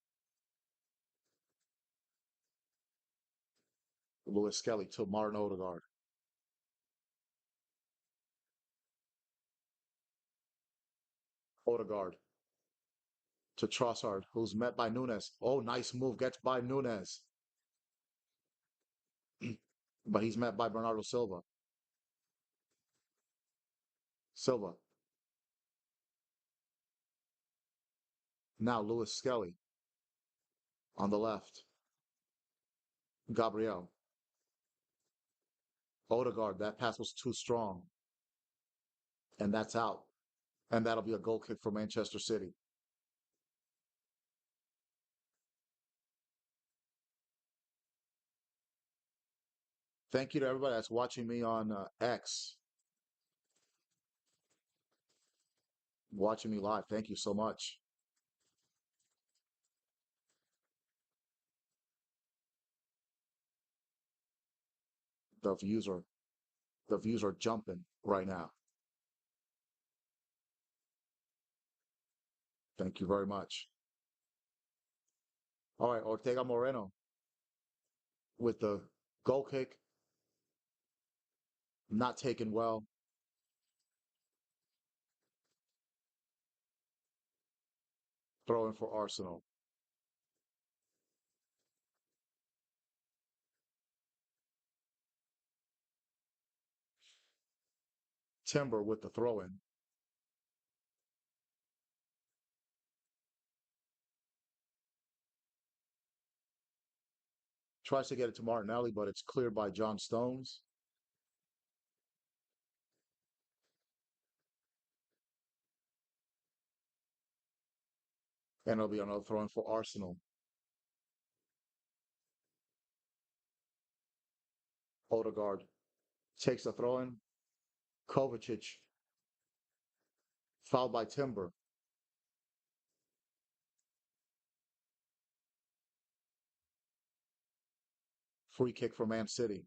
Speaker 1: Lewis Skelly to Martin Odegaard, Odegaard to Trossard, who's met by Nunes. Oh, nice move, gets by Nunes, but he's met by Bernardo Silva. Silva. Now Lewis Skelly on the left. Gabriel. Odegaard. That pass was too strong. And that's out. And that'll be a goal kick for Manchester City. Thank you to everybody that's watching me on X, watching me live. Thank you so much. The views are the views are jumping right now. Thank you very much. All right, Ortega Moreno with the goal kick, not taken well. Throw in for Arsenal. Timber with the throw in. Tries to get it to Martinelli, but it's cleared by John Stones. And it'll be another throw in for Arsenal. Odegaard takes the throw in. Kovacic fouled by Timber. Free kick for Man City.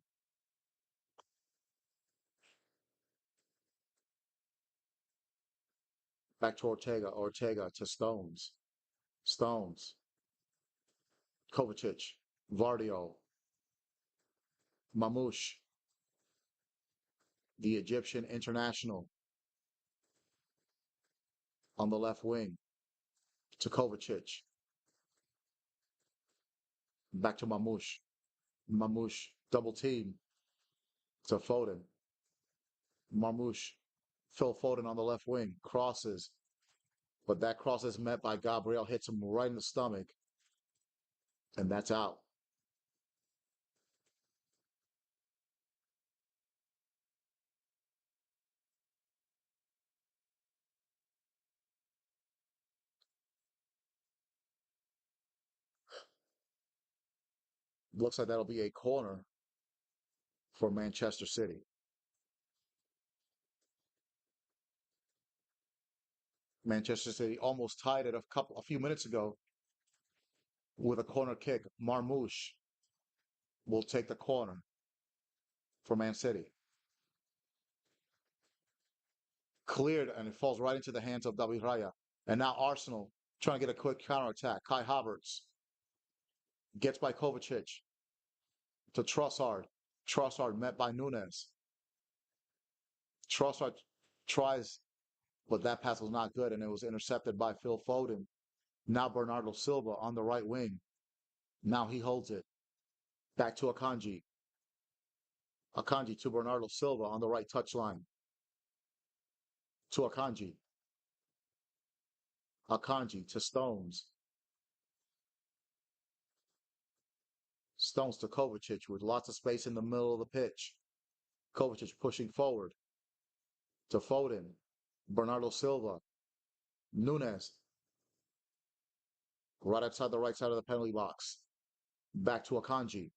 Speaker 1: Back to Ortega. Ortega to Stones. Stones. Kovacic. Vardio. Mamouche. The Egyptian international on the left wing to Kovacic. Back to Mamouche. Mamouche double team to Foden. Mamouche. Phil Foden on the left wing. Crosses. But that cross is met by Gabriel. Hits him right in the stomach. And that's out. Looks like that'll be a corner for Manchester City. Manchester City almost tied it a few minutes ago with a corner kick. Marmouche will take the corner for Man City. Cleared and it falls right into the hands of David Raya. And now Arsenal trying to get a quick counterattack. Kai Havertz gets by Kovacic to Trossard. Trossard met by Nunes. Trossard tries, but that pass was not good and it was intercepted by Phil Foden. Now Bernardo Silva on the right wing. Now he holds it. Back to Akanji. Akanji to Bernardo Silva on the right touchline. To Akanji. Akanji to Stones. Stones to Kovacic with lots of space in the middle of the pitch. Kovacic pushing forward to Foden. Bernardo Silva. Nunes. Right outside the right side of the penalty box. Back to Akanji.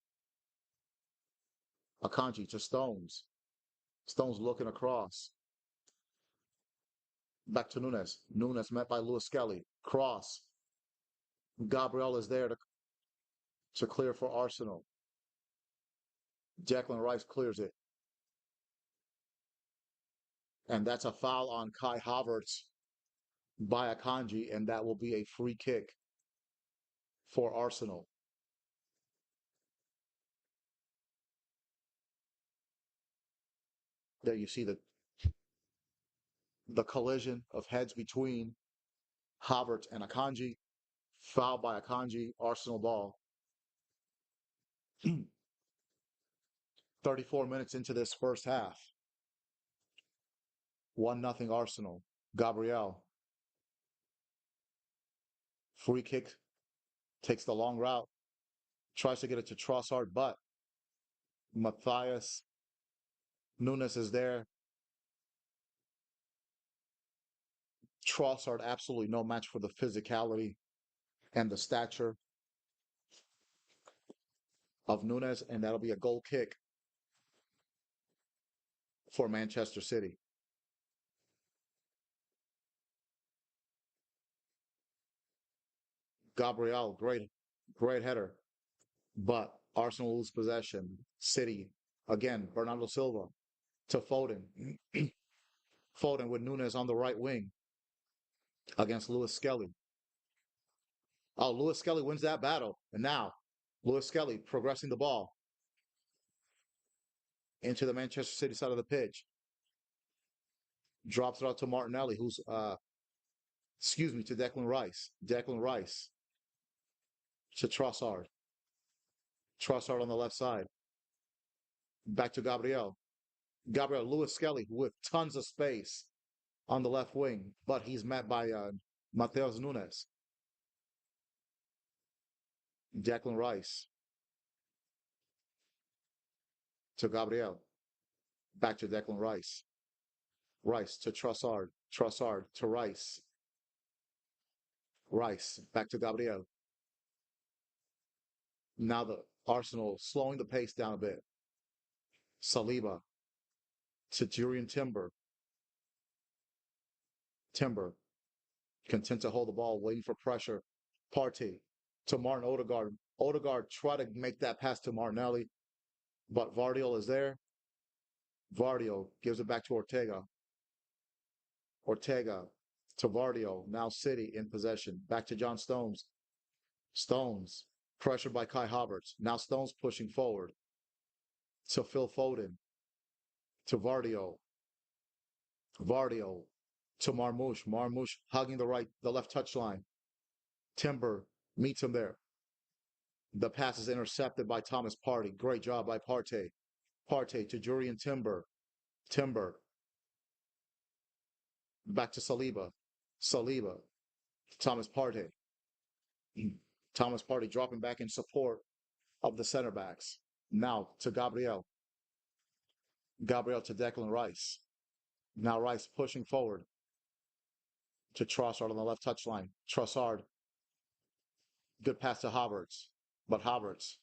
Speaker 1: Akanji to Stones. Stones looking across. Back to Nunes. Nunes met by Lewis Skelly. Cross. Gabriel is there to clear for Arsenal. Declan Rice clears it. And that's a foul on Kai Havertz by Akanji, and that will be a free kick for Arsenal. There you see the collision of heads between Havertz and Akanji. Foul by Akanji, Arsenal ball. 34 minutes into this first half. 1-0 Arsenal. Gabriel, free kick, takes the long route, tries to get it to Trossard, but Matthias Nunes is there. Trossard, absolutely no match for the physicality and the stature of Nunes, and that'll be a goal kick for Manchester City. Gabriel, great header, but Arsenal lose possession. City, again, Bernardo Silva to Foden. Foden with Nunes on the right wing against Lewis Skelly. Oh, Lewis Skelly wins that battle. And now, Lewis Skelly progressing the ball into the Manchester City side of the pitch. Drops it out to Martinelli, to Declan Rice. Declan Rice to Trossard. Trossard on the left side. Back to Gabriel. Gabriel Lewis Skelly with tons of space on the left wing, but he's met by Mateus Nunes. Declan Rice to Gabriel. Back to Declan Rice. Rice to Trossard. Trossard to Rice. Rice back to Gabriel. Now the Arsenal slowing the pace down a bit. Saliba to Jurriën Timber. Timber content to hold the ball, waiting for pressure. Partey to Martin Odegaard. Odegaard try to make that pass to Martinelli, but Vardiol is there. Vardiol gives it back to Ortega. Ortega to Vardiol. Now City in possession. Back to John Stones. Stones pressured by Kai Havertz. Now Stones pushing forward to Phil Foden. To Vardiol. Vardiol to Marmoush. Marmoush hugging the left touchline. Timber meets him there. The pass is intercepted by Thomas Partey. Great job by Partey. Partey to Jurriën Timber. Timber back to Saliba. Saliba. Thomas Partey. Thomas Partey dropping back in support of the center backs. Now to Gabriel. Gabriel to Declan Rice. Now Rice pushing forward to Trossard on the left touchline. Trossard. Good pass to Havertz. But Havertz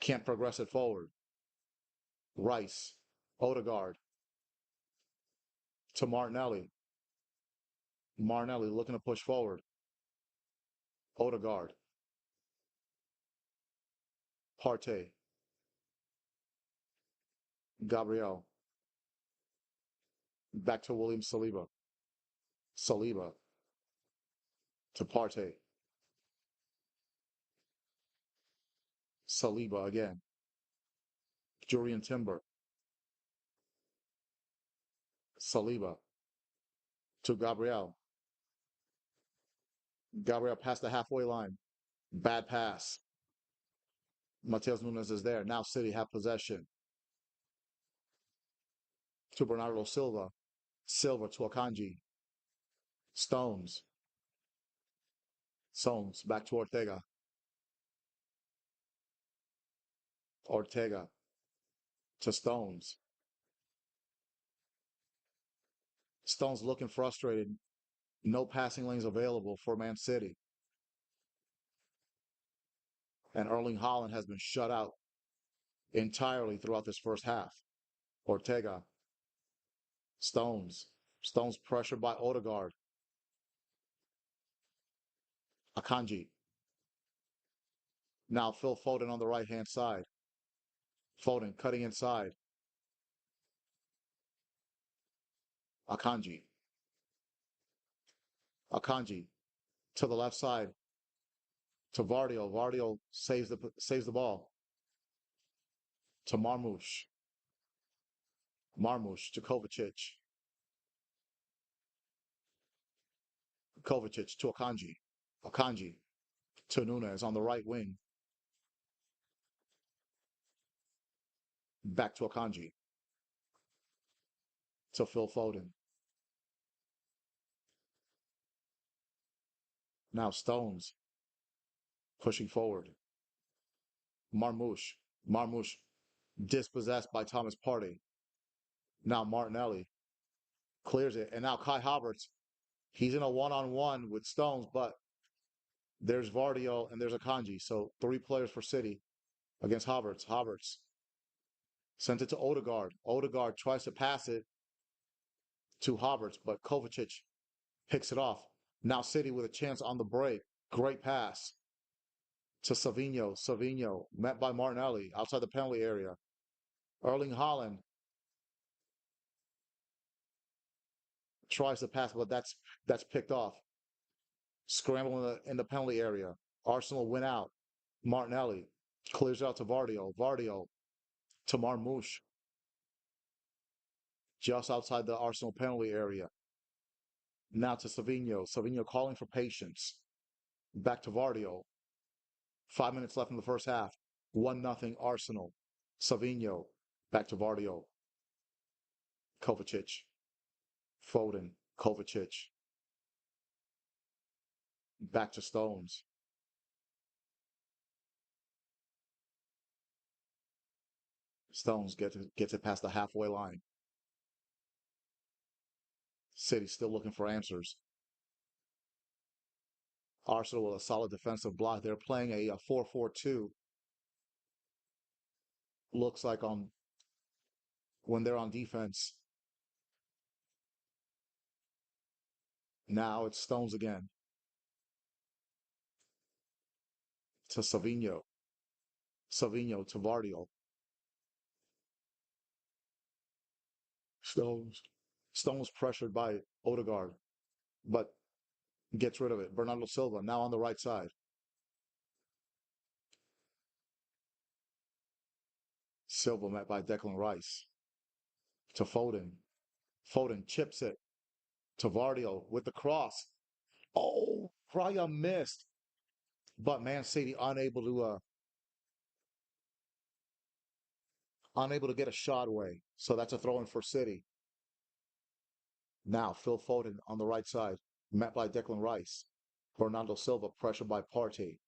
Speaker 1: can't progress it forward. Rice. Odegaard to Martinelli. Martinelli looking to push forward. Odegaard. Partey. Gabriel. Back to William Saliba. Saliba to Partey. Saliba again. Jurriën Timber. Saliba to Gabriel. Gabriel past the halfway line. Bad pass. Mateus Nunes is there. Now City have possession. To Bernardo Silva. Silva to Akanji. Stones. Stones back to Ortega. Ortega to Stones. Stones looking frustrated. No passing lanes available for Man City. And Erling Haaland has been shut out entirely throughout this first half. Ortega. Stones. Stones pressured by Odegaard. Akanji. Now Phil Foden on the right-hand side. Foden cutting inside. Akanji. Akanji to the left side. To Vardio. Vardio saves the ball. To Marmoush. Marmoush to Kovacic. Kovacic to Akanji. Akanji to Nunes on the right wing. Back to Akanji. To Phil Foden. Now Stones pushing forward. Marmouche. Marmouche dispossessed by Thomas Partey. Now Martinelli clears it. And now Kai Havertz. He's in a one-on-one with Stones, but there's Vardio and there's Akanji. So three players for City against Havertz. Havertz sent it to Odegaard. Odegaard tries to pass it to Havertz, but Kovacic picks it off. Now City with a chance on the break. Great pass to Savinho. Savinho met by Martinelli outside the penalty area. Erling Haaland tries to pass, but that's picked off. Scramble in the penalty area. Arsenal win out. Martinelli clears out to Vardio. Vardio to Marmouche just outside the Arsenal penalty area. Now to Savinho. Savinho calling for patience. Back to Vardio. 5 minutes left in the first half. 1-0 Arsenal. Savinho back to Vardio. Kovacic. Foden. Kovacic. Back to Stones. Stones gets it past the halfway line. City still looking for answers. Arsenal with a solid defensive block. They're playing a 4-4-2. Looks like on when they're on defense. Now it's Stones again to Savinho. Savinho to Vardio. Stones. Stones pressured by Odegaard, but gets rid of it. Bernardo Silva now on the right side. Silva met by Declan Rice to Foden. Foden chips it to Vardio with the cross. Oh, Raya missed, but Man City unable to get a shot away. So that's a throw in for City. Now Phil Foden on the right side, met by Declan Rice. Bernardo Silva pressured by Partey.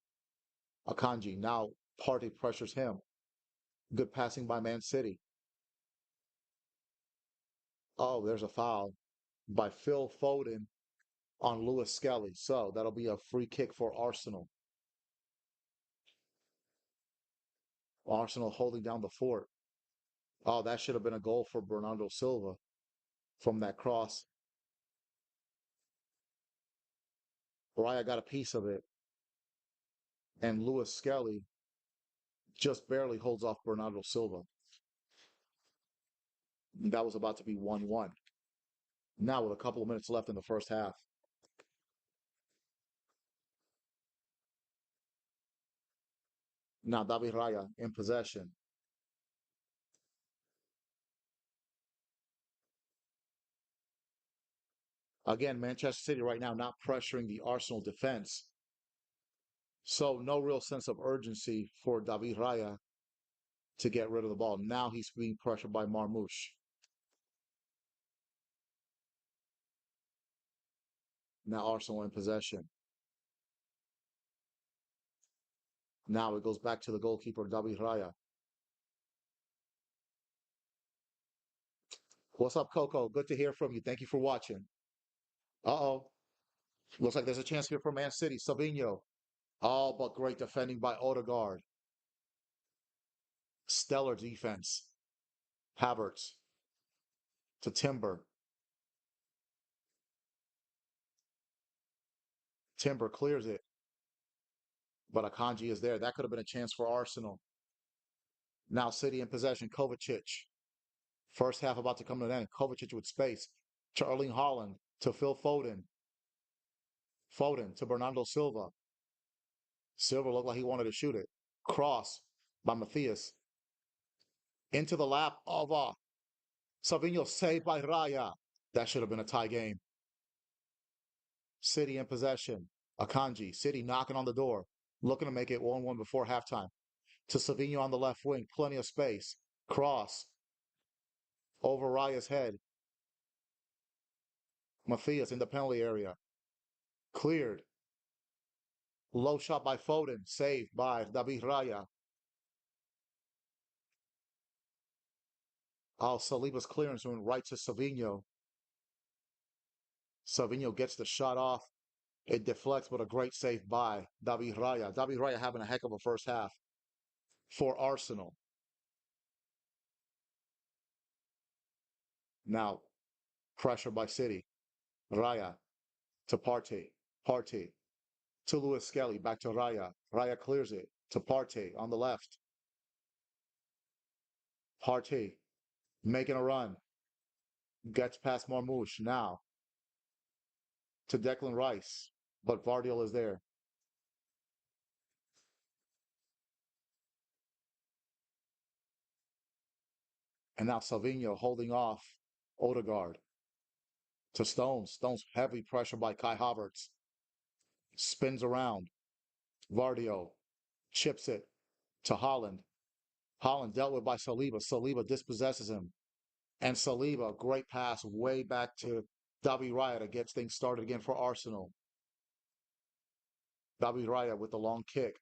Speaker 1: Akanji now Partey pressures him. Good passing by Man City. Oh, there's a foul by Phil Foden on Lewis Skelly. So that'll be a free kick for Arsenal. Arsenal holding down the fort. Oh, that should have been a goal for Bernardo Silva from that cross. Raya got a piece of it, and Lewis Skelly just barely holds off Bernardo Silva. That was about to be 1-1. Now with a couple of minutes left in the first half. Now David Raya in possession. Again, Manchester City right now not pressuring the Arsenal defense. So no real sense of urgency for David Raya to get rid of the ball. Now he's being pressured by Marmouche. Now Arsenal in possession. Now it goes back to the goalkeeper, David Raya. What's up, Coco? Good to hear from you. Thank you for watching. Uh-oh. Looks like there's a chance here for Man City. Savinho. Oh, but great defending by Odegaard. Stellar defense. Havertz to Timber. Timber clears it, but Akanji is there. That could have been a chance for Arsenal. Now City in possession. Kovacic. First half about to come to an end. Kovacic with space. To Erling Haaland. To Phil Foden. Foden to Bernardo Silva. Silva looked like he wanted to shoot it. Cross by Matthias. Into the lap of Savinho, saved by Raya. That should have been a tie game. City in possession. Akanji. City knocking on the door. Looking to make it 1-1 before halftime. To Savinho on the left wing. Plenty of space. Cross. Over Raya's head. Matthias in the penalty area. Cleared. Low shot by Foden, saved by David Raya. Oh, Saliba's clearance went right to Savinho. Savinho gets the shot off. It deflects, but a great save by David Raya. David Raya having a heck of a first half for Arsenal. Now, pressure by City. Raya to Partey. Partey to Lewis Skelly. Back to Raya. Raya clears it to Partey on the left. Partey making a run. Gets past Marmoush. Now to Declan Rice. But Vardiel is there. And now Savinho holding off Odegaard to Stones. Stones heavy pressure by Kai Havertz. Spins around. Vardio chips it to Holland. Holland dealt with by Saliba. Saliba dispossesses him. And Saliba, great pass way back to David Raya to get things started again for Arsenal. David Raya with the long kick.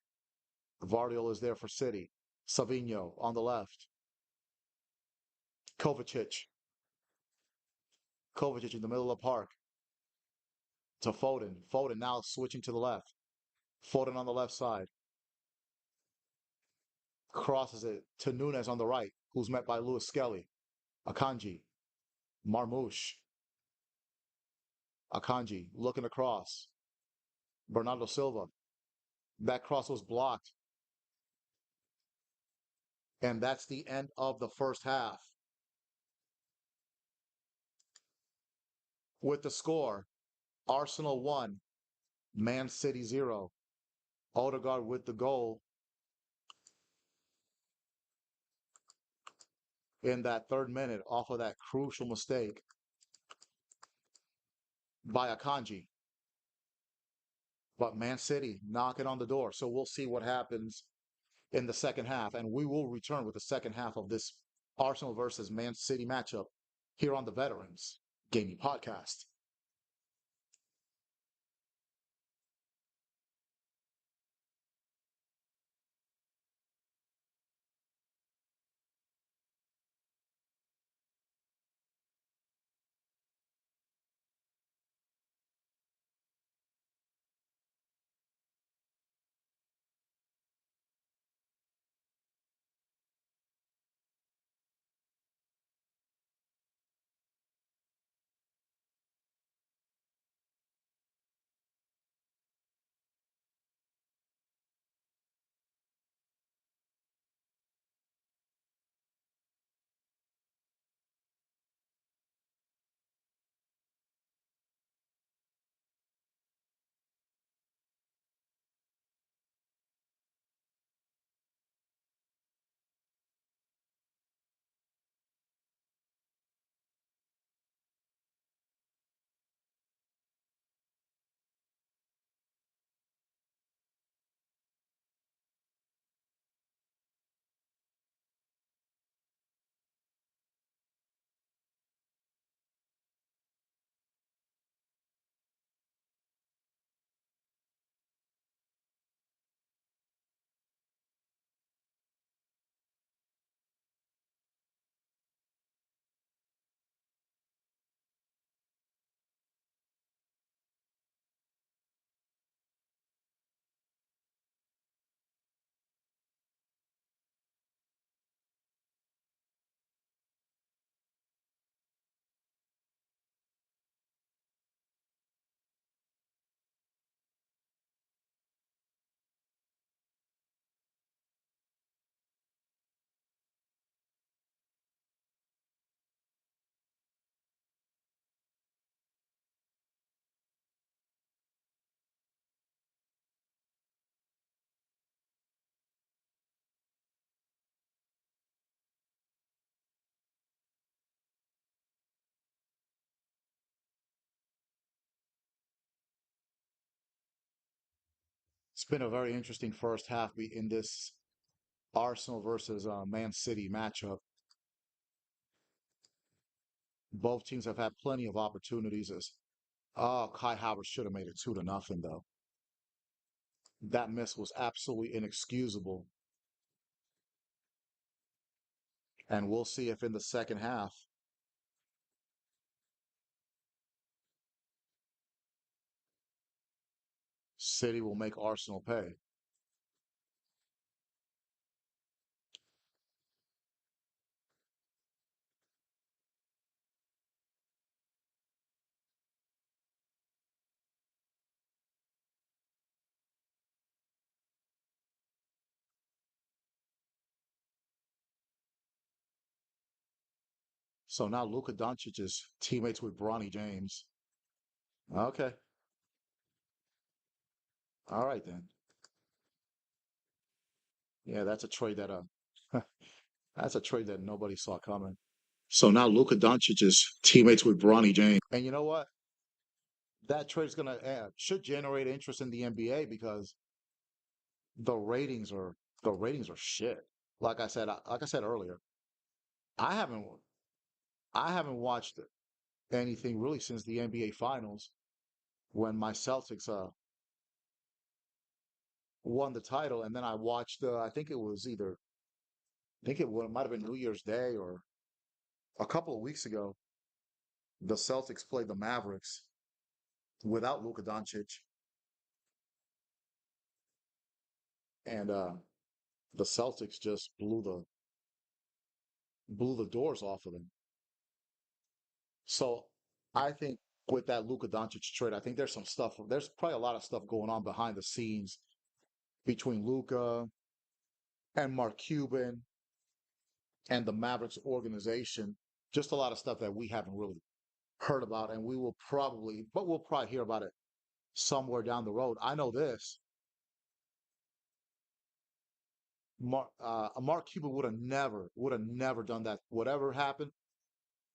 Speaker 1: Vardiol is there for City. Savinho on the left. Kovacic. Kovacic in the middle of the park to Foden. Foden now switching to the left. Foden on the left side. Crosses it to Nunes on the right, who's met by Lewis Skelly. Akanji. Marmoush. Akanji looking across. Bernardo Silva. That cross was blocked. And that's the end of the first half. With the score, Arsenal 1, Man City 0. Odegaard with the goal in that third minute off of that crucial mistake by Akanji. But Man City knocking on the door. So we'll see what happens in the second half. And we will return with the second half of this Arsenal versus Man City matchup here on the Veterans Gaming Podcast. It's been a very interesting first half in this Arsenal versus Man City matchup. Both teams have had plenty of opportunities. As Kai Havertz should have made it 2-0 though. That miss was absolutely inexcusable. And we'll see if in the second half, City will make Arsenal pay. So now Luka Doncic is teammates with Bronny James. Okay. All right then. Yeah, that's a trade that that's a trade that nobody saw coming. So now Luka Doncic is teammates with Bronny James. And you know what? That trade is gonna should generate interest in the NBA because the ratings are the ratings are shit. Like I said earlier, I haven't I haven't watched anything really since the NBA Finals when my Celtics won the title, and then I watched. I think it was either I think might have been New Year's Day or a couple of weeks ago. The Celtics played the Mavericks without Luka Doncic, and the Celtics just blew the doors off of them. So I think with that Luka Doncic trade, I think there's some stuff. There's probably a lot of stuff going on behind the scenes between Luka and Mark Cuban and the Mavericks organization. Just a lot of stuff that we haven't really heard about, and we'll probably hear about it somewhere down the road. I know this. Mark Cuban would have never done that. Whatever happened,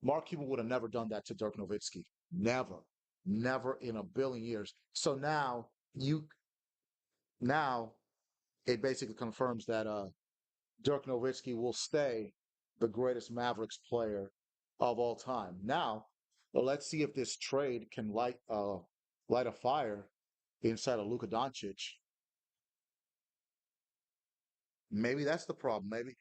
Speaker 1: Mark Cuban would have never done that to Dirk Nowitzki. Never, never in a billion years. So now it basically confirms that Dirk Nowitzki will stay the greatest Mavericks player of all time. Now, well, let's see if this trade can light a fire inside of Luka Doncic. Maybe that's the problem. Maybe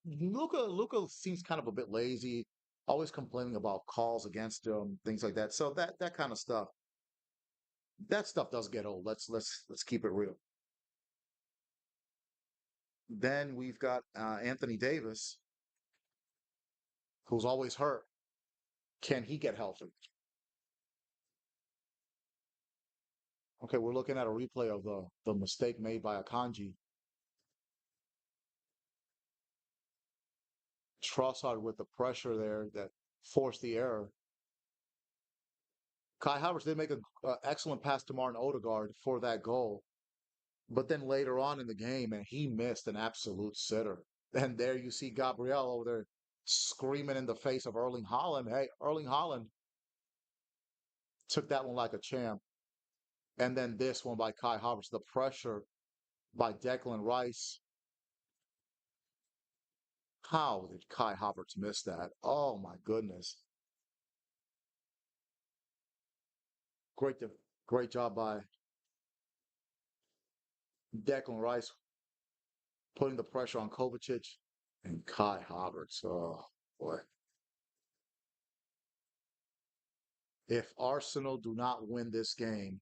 Speaker 1: Luka seems kind of a bit lazy, always complaining about calls against him, things like that. So that kind of stuff, that stuff does get old. Let's keep it real. Then we've got Anthony Davis, who's always hurt. Can he get healthy? Okay, we're looking at a replay of the mistake made by Akanji. Trossard with the pressure there that forced the error. Kai Havertz did make an excellent pass to Martin Odegaard for that goal, but then later on in the game, and he missed an absolute sitter. And there you see Gabriel over there screaming in the face of Erling Haaland. Hey, Erling Haaland took that one like a champ. And then this one by Kai Havertz, the pressure by Declan Rice. How did Kai Havertz miss that? Oh my goodness. Great, great job by Declan Rice putting the pressure on Kovacic and Kai Havertz. Oh boy. If Arsenal do not win this game,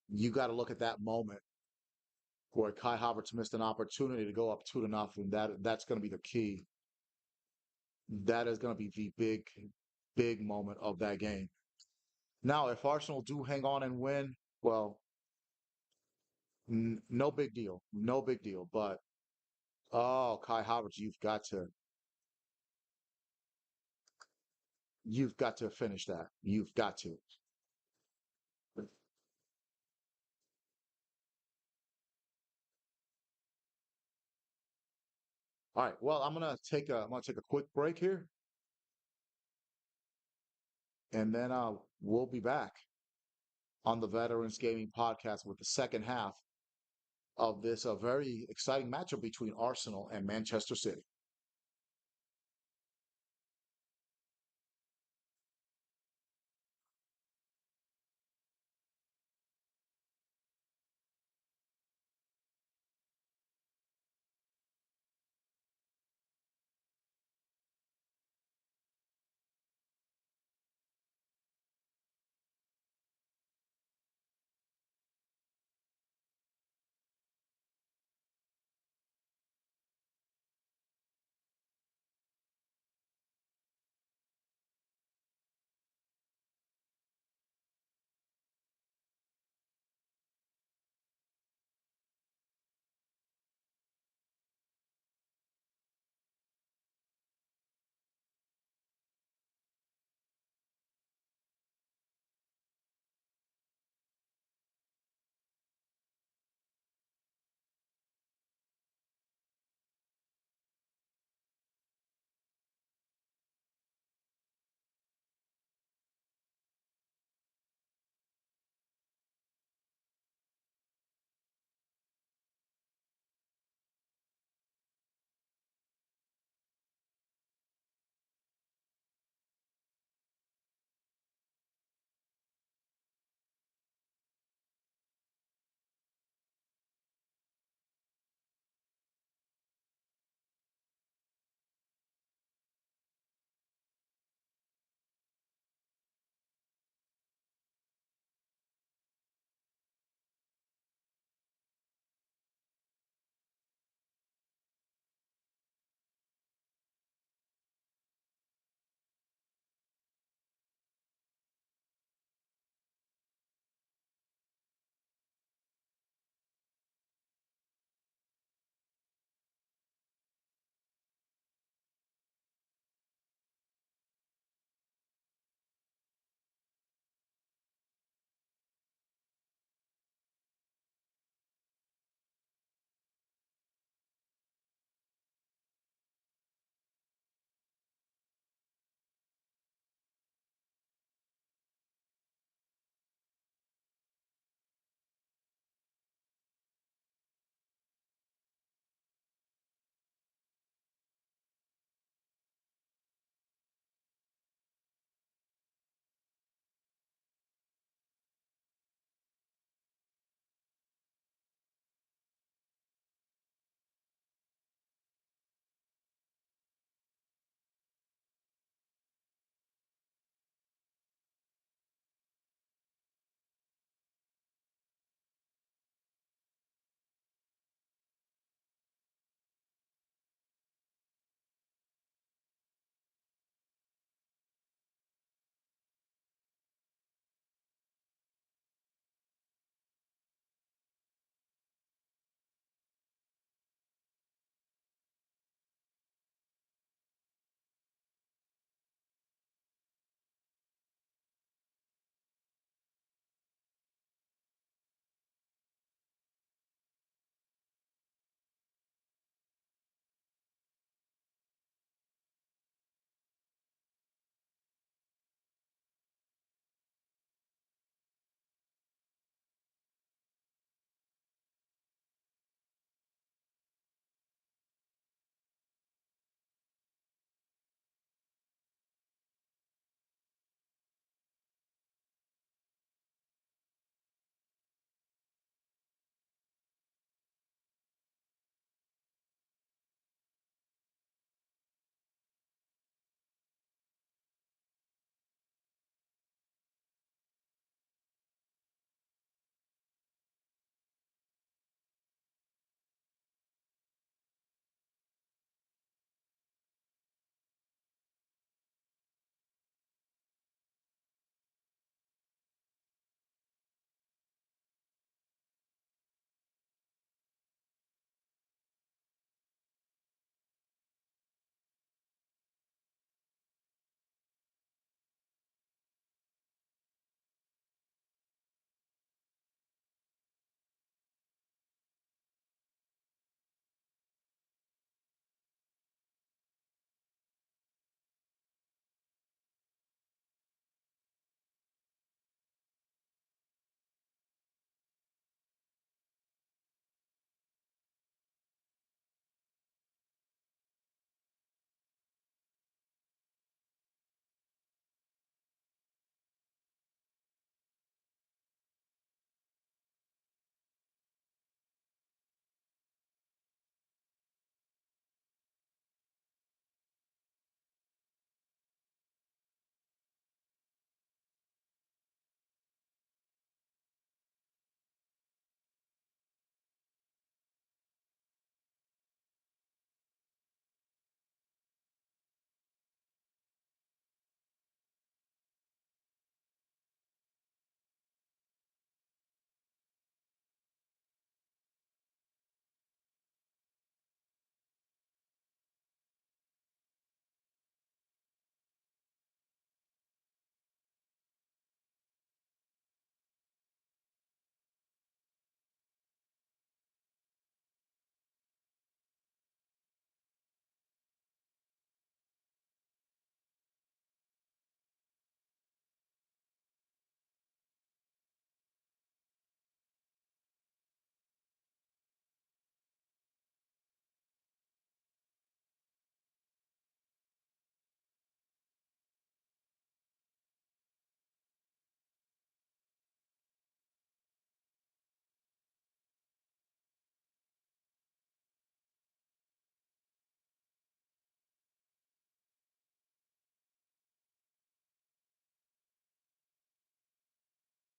Speaker 1: you got to look at that moment where Kai Havertz missed an opportunity to go up 2-0. That's going to be the key. That is going to be the big moment of that game. Now, if Arsenal do hang on and win, well, no big deal, no big deal. But oh, Kai Havertz, you've got to finish that. You've got to. All right. Well, I'm gonna take a quick break here, and then we'll be back on the Veterans Gaming Podcast with the second half of this very exciting matchup between Arsenal and Manchester City.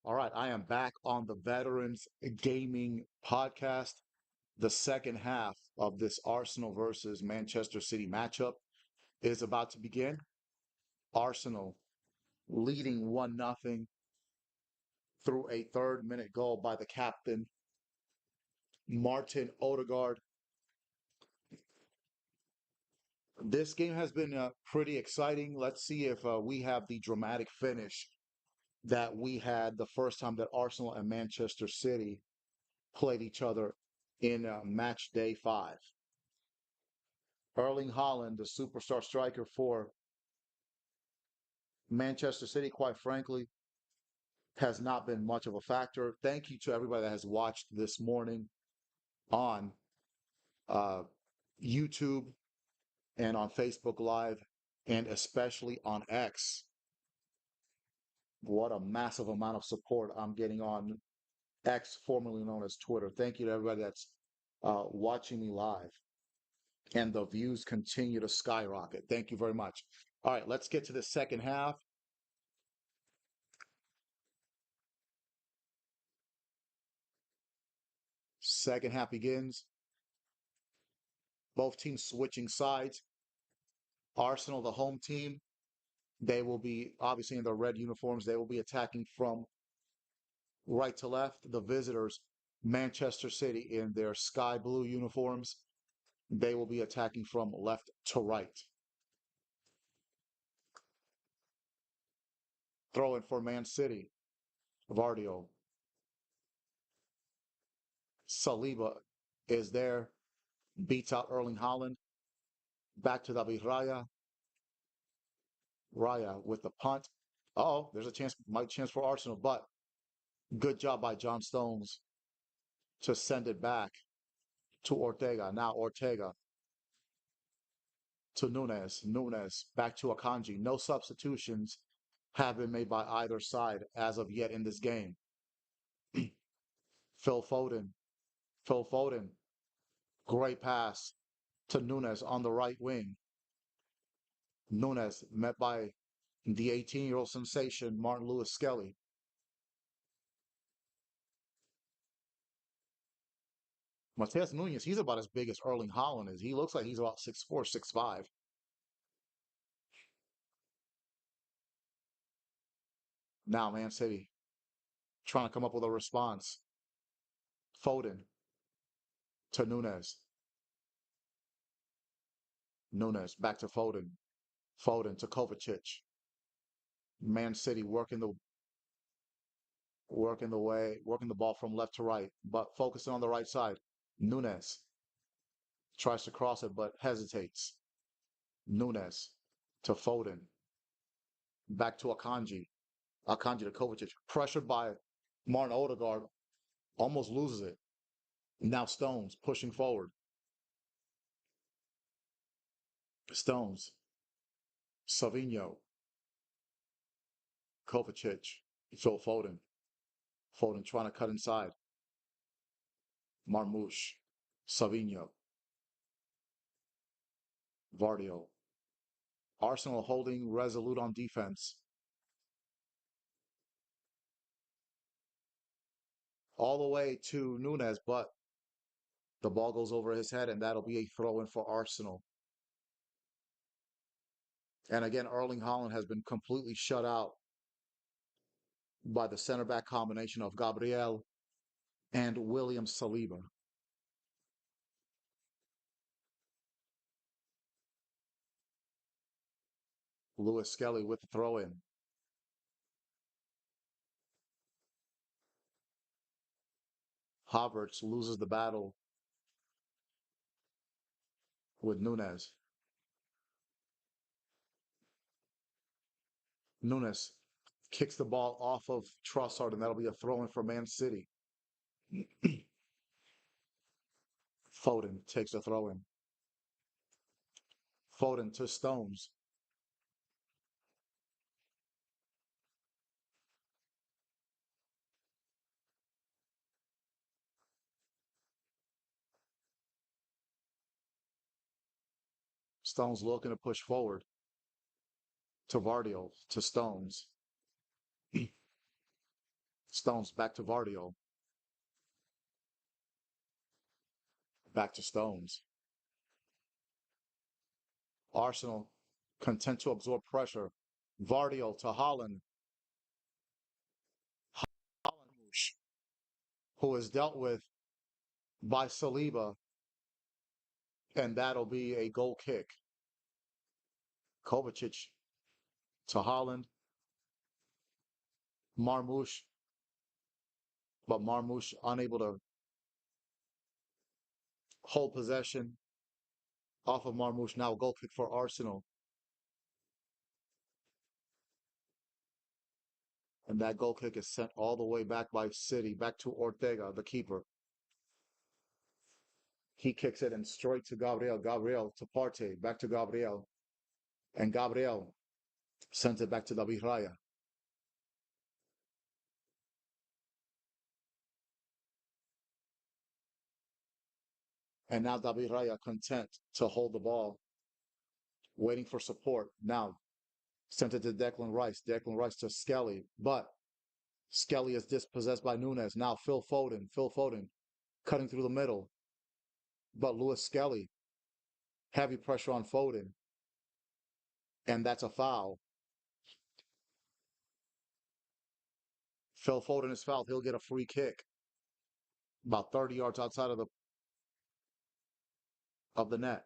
Speaker 1: All right, I am back on the Veterans Gaming Podcast. The second half of this Arsenal versus Manchester City matchup is about to begin. Arsenal leading 1-0 through a third-minute goal by the captain, Martin Odegaard. This game has been pretty exciting. Let's see if we have the dramatic finish that we had the first time that Arsenal and Manchester City played each other in match day 5. Erling Haaland, the superstar striker for Manchester City, quite frankly, has not been much of a factor. Thank you to everybody that has watched this morning on uh, YouTube and on Facebook Live, and especially on X. What a massive amount of support I'm getting on X, formerly known as Twitter. Thank you to everybody that's watching me live. And the views continue to skyrocket. Thank you very much. All right, let's get to the second half. Second half begins. Both teams switching sides. Arsenal, the home team, they will be obviously in their red uniforms. They will be attacking from right to left. The visitors, Manchester City, in their sky blue uniforms, they will be attacking from left to right. Throw in for Man City. Vardio. Saliba is there. Beats out Erling Haaland. Back to David Raya. Raya with the punt. Oh, there's a chance for Arsenal, but good job by John Stones to send it back to Ortega. Now Ortega to Nunes. Nunes back to Akanji. No substitutions have been made by either side as of yet in this game. Phil Foden. Phil Foden. Great pass to Nunes on the right wing. Nunes met by the 18-year-old sensation, Martin Lewis Skelly. Mateus Nunes, he's about as big as Erling Haaland is. He looks like he's about 6'4", 6'5". Now, Man City trying to come up with a response. Foden to Nunes. Nunes back to Foden. Foden to Kovacic. Man City working the ball from left to right, but focusing on the right side. Nunes tries to cross it, but hesitates. Nunes to Foden. Back to Akanji. Akanji to Kovacic. Pressured by Martin Odegaard. Almost loses it. Now Stones pushing forward. Stones. Savinho. Kovacic. Phil Foden. Foden trying to cut inside. Marmoush. Savinho. Vardio. Arsenal holding resolute on defense. All the way to Nunes, but the ball goes over his head, and that'll be a throw in for Arsenal. And again, Erling Haaland has been completely shut out by the center back combination of Gabriel and William Saliba. Lewis Skelly with the throw in. Havertz loses the battle with Nunes. Nunes kicks the ball off of Trossard, and that'll be a throw in for Man City. Foden takes a throw in. Foden to Stones. Stones looking to push forward to Vardio to Stones. Stones back to Vardio. Back to Stones. Arsenal content to absorb pressure. Vardio to Holland. Holland, who is dealt with by Saliba, and that'll be a goal kick. Kovacic to Holland. Marmoush, but Marmoush unable to hold possession off of Marmoush. Now goal kick for Arsenal. And that goal kick is sent all the way back by City, back to Ortega, the keeper. He kicks it and straight to Gabriel. Gabriel to Partey, back to Gabriel. And Gabriel sends it back to David Raya. And now David Raya content to hold the ball, waiting for support. Now sent it to Declan Rice. Declan Rice to Skelly. But Skelly is dispossessed by Nunes. Now Phil Foden. Phil Foden cutting through the middle. But Lewis Skelly, heavy pressure on Foden. And that's a foul. Phil Foden is fouled. He'll get a free kick about 30 yards outside of the net.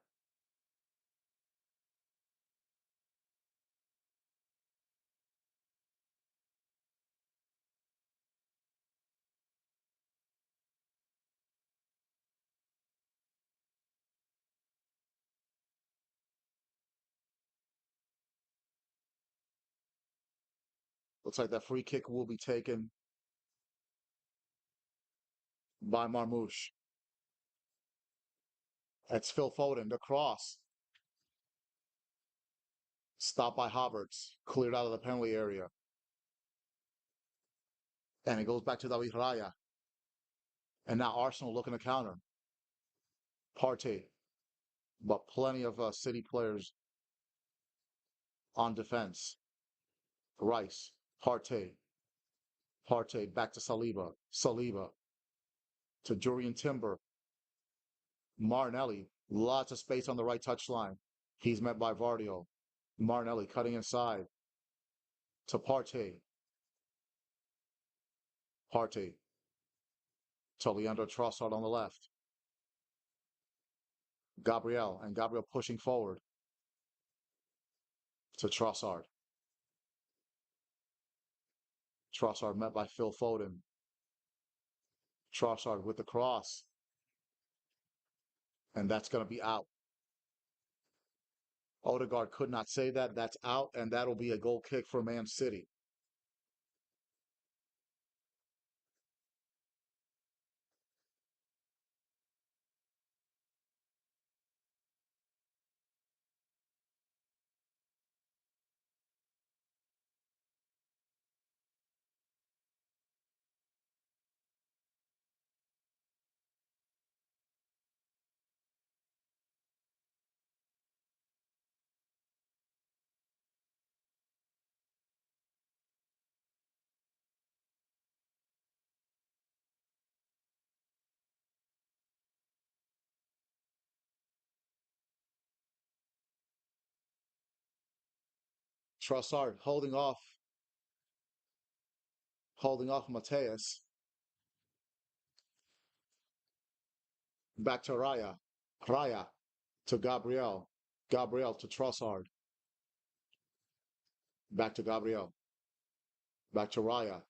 Speaker 1: Looks like that free kick will be taken by Marmoush. That's Phil Foden. The cross. Stopped by Havertz. Cleared out of the penalty area. And it goes back to David Raya. And now Arsenal looking to counter. Partey. But plenty of City players on defense. Rice. Partey. Partey back to Saliba. Saliba to Jurriën Timber. Martinelli. Lots of space on the right touchline. He's met by Vardio. Martinelli cutting inside to Partey. Partey to Leandro Trossard on the left. Gabriel, and Gabriel pushing forward to Trossard. Trossard met by Phil Foden. Trossard with the cross. And that's going to be out. Odegaard could not save that. That's out, and that'll be a goal kick for Man City. Trossard holding off Mateus. Back to Raya. Raya to Gabriel. Gabriel to Trossard. Back to Gabriel. Back to Raya.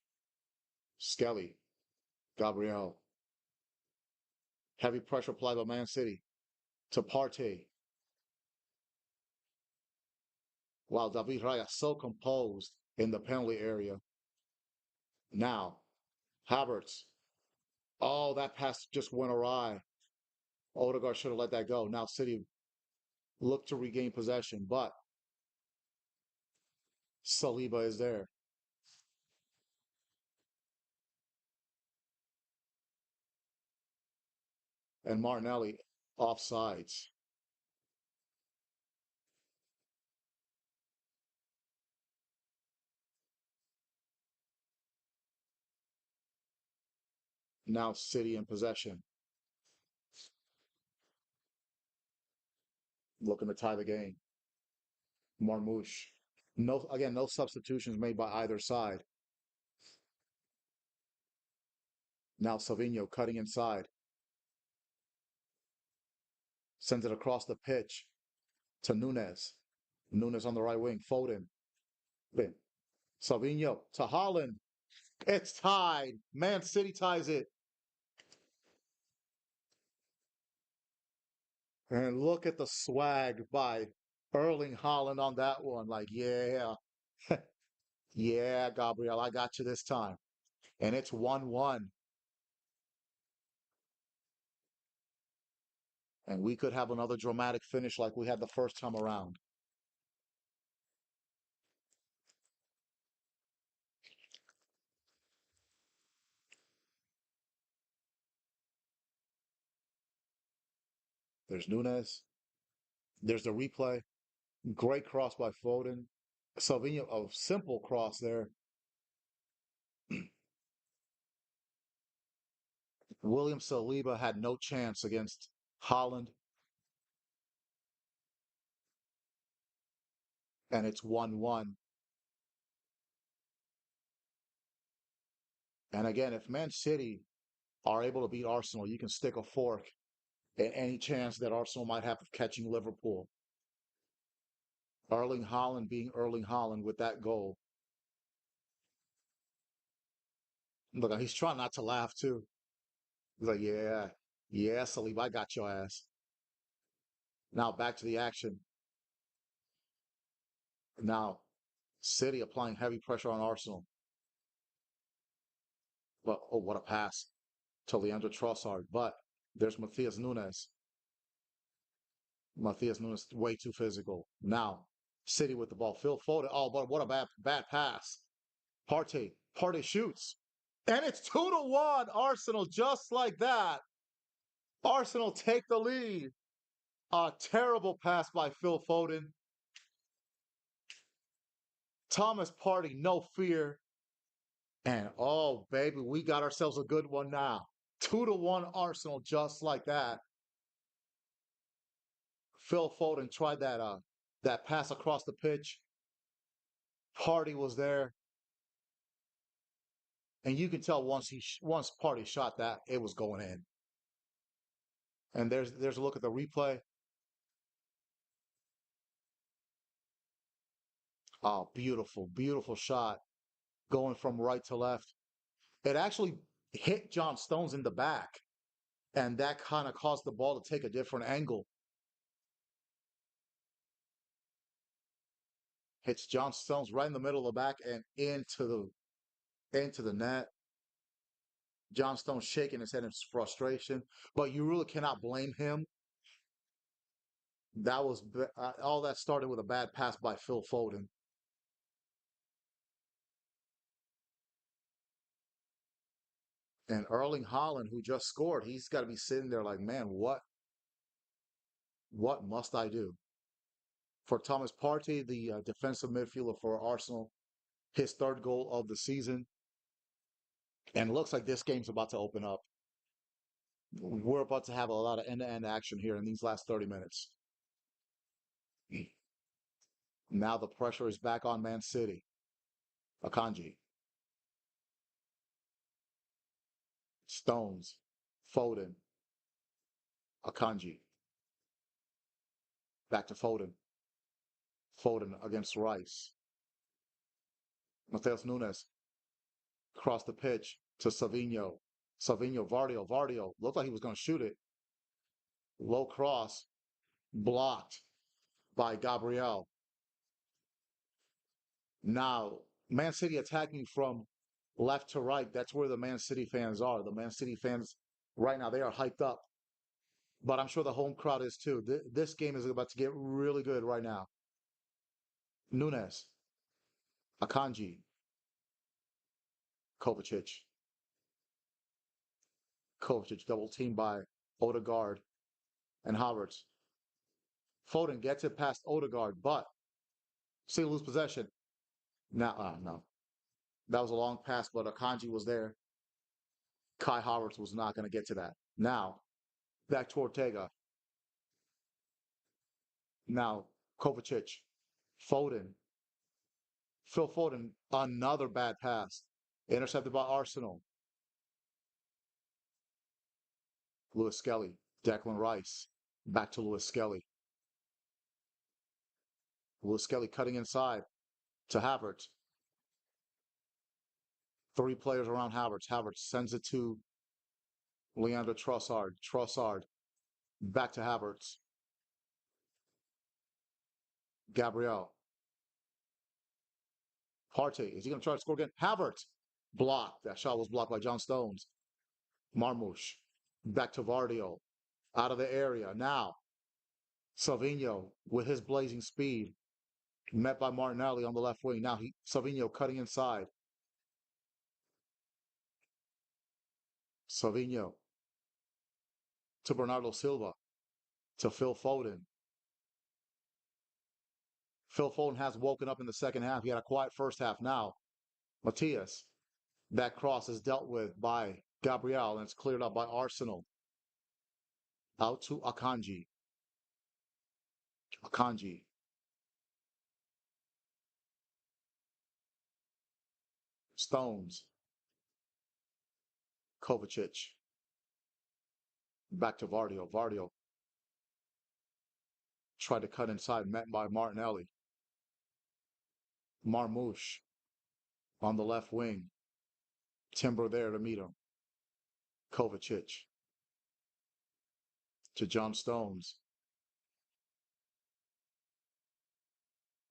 Speaker 1: Skelly. Gabriel. Heavy pressure applied by Man City to Partey. While David Raya so composed in the penalty area. Now, Havertz. Oh, that pass just went awry. Odegaard should have let that go. Now City look to regain possession, but Saliba is there. And Martinelli offsides. Now City in possession, looking to tie the game. Marmouche. No, again, no substitutions made by either side. Now Savinho cutting inside, sends it across the pitch to Nunes. Nunes on the right wing, Foden. Then Savinho to Holland. It's tied. Man City ties it. And look at the swag by Erling Haaland on that one. Like, yeah, yeah, Gabriel, I got you this time. And it's 1-1. And we could have another dramatic finish like we had the first time around. There's Nunes. There's the replay. Great cross by Foden. Salvino, a simple cross there. William Saliba had no chance against Holland, and it's 1-1. And again, if Man City are able to beat Arsenal, you can stick a fork in any chance that Arsenal might have of catching Liverpool. Erling Haaland being Erling Haaland with that goal. Look, he's trying not to laugh too. He's like, yeah, yeah, Saliba, I got your ass. Now back to the action. Now, City applying heavy pressure on Arsenal. But oh, what a pass to Leandro Trossard. But there's Matthias Nunes. Matthias Nunes way too physical. Now, City with the ball. Phil Foden. Oh, but what a bad pass. Partey shoots. And it's 2-1. Arsenal just like that. Arsenal take the lead. A terrible pass by Phil Foden. Thomas Partey, no fear. And oh, baby, we got ourselves a good one now. 2-1 Arsenal just like that. Phil Foden tried that pass across the pitch. Partey was there, and you can tell once Partey shot that it was going in. And there's a look at the replay. Oh, beautiful, beautiful shot going from right to left. It actually hit John Stones in the back, and that kind of caused the ball to take a different angle. Hits John Stones right in the middle of the back and into the net. John Stones shaking his head in frustration, but you really cannot blame him. All that started with a bad pass by Phil Foden. And Erling Haaland, who just scored, he's got to be sitting there like, man, what must I do? For Thomas Partey, the defensive midfielder for Arsenal, his third goal of the season. And it looks like this game's about to open up. We're about to have a lot of end-to-end action here in these last 30 minutes. Now the pressure is back on Man City. Akanji, Stones, Foden, Akanji, back to Foden. Foden against Rice. Mateus Nunes across the pitch to Savinho. Savinho, Vardio. Looked like he was going to shoot it. Low cross, blocked by Gabriel. Now, Man City attacking from left to right. That's where the Man City fans are. The Man City fans right now, they are hyped up. But I'm sure the home crowd is too. This game is about to get really good right now. Nunes, Akanji, Kovacic. Kovacic double teamed by Odegaard and Havertz. Foden gets it past Odegaard, but City lose possession. Now, no. That was a long pass, but Akanji was there. Kai Havertz was not going to get to that. Now, back to Ortega. Now, Kovacic, Foden, Phil Foden, another bad pass. Intercepted by Arsenal. Lewis Skelly, Declan Rice, back to Lewis Skelly. Lewis Skelly cutting inside to Havertz. Three players around Havertz. Havertz sends it to Leandro Trossard. Trossard back to Havertz. Gabriel. Partey. Is he going to try to score again? Havertz. Blocked. That shot was blocked by John Stones. Marmoush. Back to Vardio. Out of the area. Now, Savinho with his blazing speed. Met by Martinelli on the left wing. Now Savinho cutting inside. Savinho to Bernardo Silva. To Phil Foden. Phil Foden has woken up in the second half. He had a quiet first half. Now, Matias. That cross is dealt with by Gabriel and it's cleared up by Arsenal. Out to Akanji. Akanji. Stones. Kovacic. Back to Vardio. Vardio tried to cut inside, met by Martinelli. Marmoush on the left wing. Timber there to meet him. Kovacic to John Stones.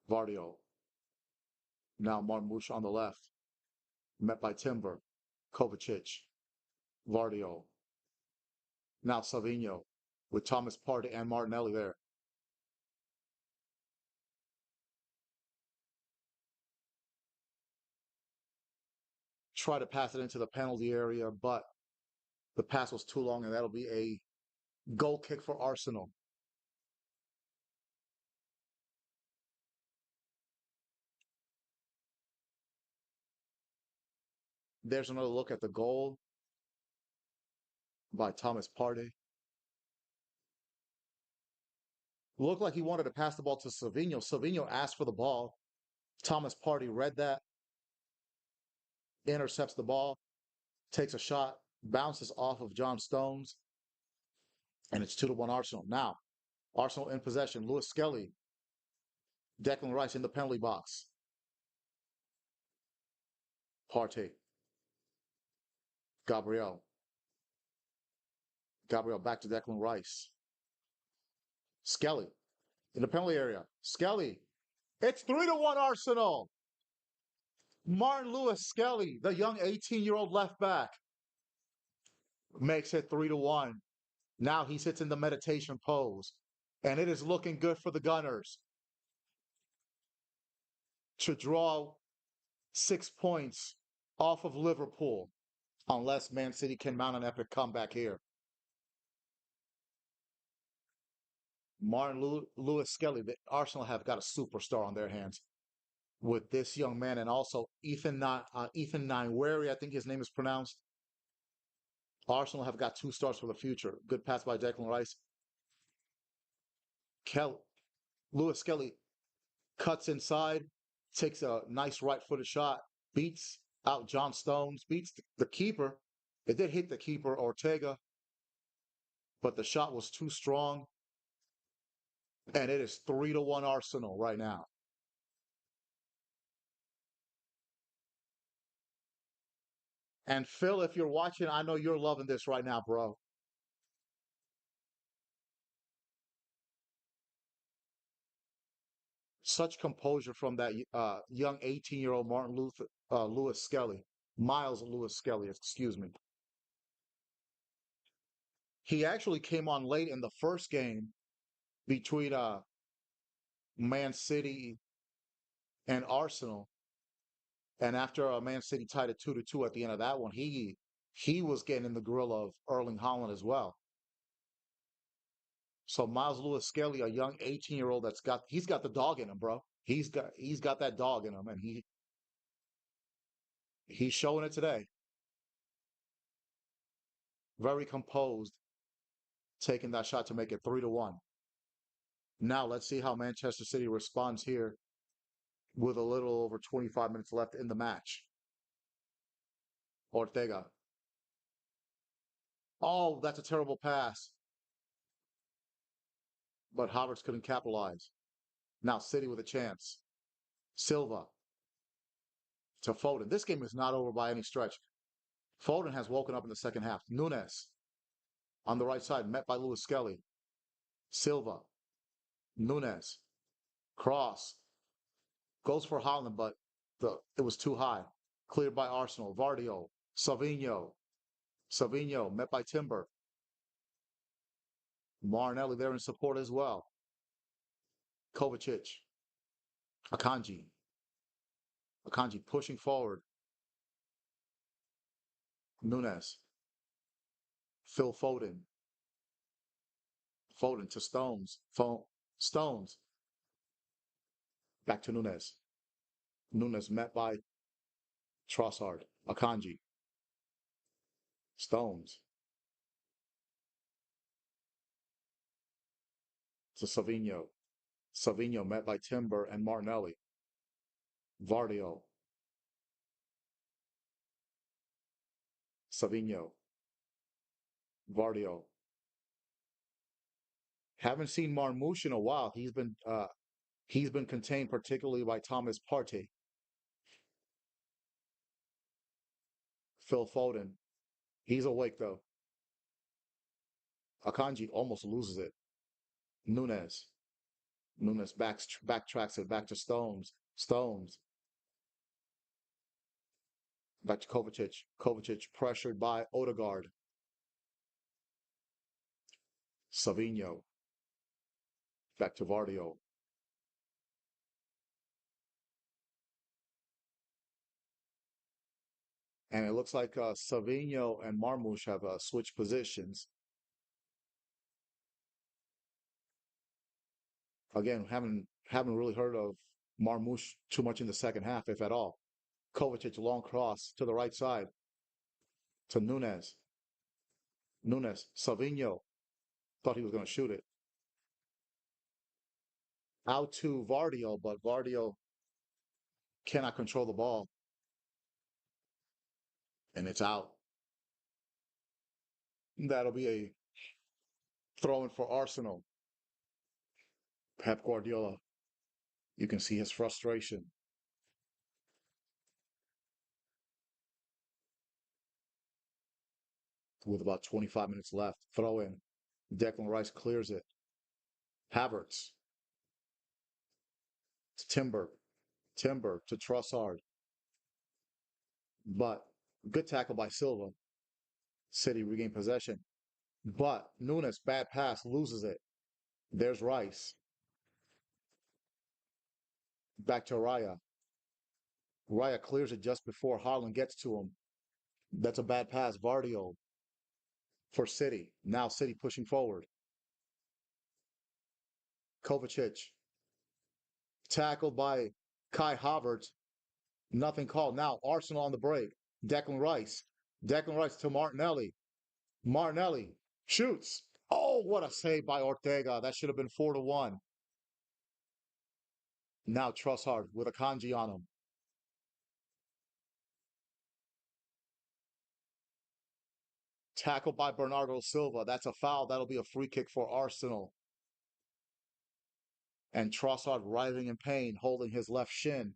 Speaker 1: Vardio. Now Marmoush on the left. Met by Timber. Kovacic. Vardio. Now Savinho with Thomas Partey and Martinelli there. Try to pass it into the penalty area, but the pass was too long, and that'll be a goal kick for Arsenal. There's another look at the goal by Thomas Partey. Looked like he wanted to pass the ball to Savinho. Savinho asked for the ball. Thomas Partey read that, intercepts the ball, takes a shot, bounces off of John Stones, and it's 2-1 Arsenal. Now, Arsenal in possession. Lewis Skelly, Declan Rice in the penalty box. Partey. Gabriel. Gabriel back to Declan Rice. Skelly in the penalty area. Skelly. It's 3-1 Arsenal. Martin Lewis Skelly, the young 18-year-old left back, makes it 3-1. Now he sits in the meditation pose, and it is looking good for the Gunners to draw 6 points off of Liverpool, unless Man City can mount an epic comeback here. Martin Lewis Skelly, the Arsenal have got a superstar on their hands with this young man, and also Ethan Nwaneri, I think his name is pronounced. Arsenal have got 2 stars for the future. Good pass by Declan Rice. Lewis Skelly cuts inside, takes a nice right-footed shot, beats out John Stones, beats the keeper. It did hit the keeper, Ortega, but the shot was too strong. And it is 3-1 Arsenal right now. And Phil, if you're watching, I know you're loving this right now, bro. Such composure from that young 18-year-old Lewis Skelly, Miles Lewis Skelly, excuse me. He actually came on late in the first game between Man City and Arsenal, and after Man City tied it 2-2 at the end of that one, he was getting in the grill of Erling Haaland as well. So Miles Lewis Skelly, a young 18-year-old he's got the dog in him, bro. He's got that dog in him, and he's showing it today. very composed, taking that shot to make it 3-1. Now let's see how Manchester City responds here with a little over 25 minutes left in the match. Ortega. Oh, that's a terrible pass, but Havertz couldn't capitalize. Now City with a chance. Silva to Foden. This game is not over by any stretch. Foden has woken up in the second half. Nunes on the right side, met by Lewis Skelly. Silva, Nunes, cross, goes for Holland, but it was too high. Cleared by Arsenal. Vardio, Savinho, met by Timber. Martinelli there in support as well. Kovacic, Akanji pushing forward. Nunes, Phil Foden to Stones. Stones back to Nunes. Nunes met by Trossard. Akanji. Stones to Savinho. Savinho met by Timber and Martinelli. Vardio. Savinho. Vardio. Haven't seen Marmoush in a while. He's been contained particularly by Thomas Partey. Phil Foden. He's awake though. Akanji almost loses it. Nunes. Nunes backtracks it back to Stones. Stones. Back to Kovacic. Kovacic pressured by Odegaard. Savinho. Back to Vardio. And it looks like Savinho and Marmoush have switched positions. Again, haven't really heard of Marmoush too much in the second half, if at all. Kovacic long cross to the right side to Nunes. Nunes, Savinho thought he was going to shoot it. Out to Vardio, but Vardio cannot control the ball, and it's out. That'll be a throw in for Arsenal. Pep Guardiola, you can see his frustration with about 25 minutes left. Throw in. Declan Rice clears it. Havertz to Timber. Timber to Trossard. But good tackle by Silva. City regain possession. But Nunes, bad pass, loses it. There's Rice. Back to Raya. Raya clears it just before Haaland gets to him. That's a bad pass. Vardio for City. Now City pushing forward. Kovacic. Tackled by Kai Havertz. Nothing called. Now Arsenal on the break. Declan Rice. Declan Rice to Martinelli. Martinelli shoots. Oh, what a save by Ortega. That should have been 4-1. Now Trossard with a kanji on him. Tackled by Bernardo Silva. That's a foul. That'll be a free kick for Arsenal. And Trossard writhing in pain, holding his left shin.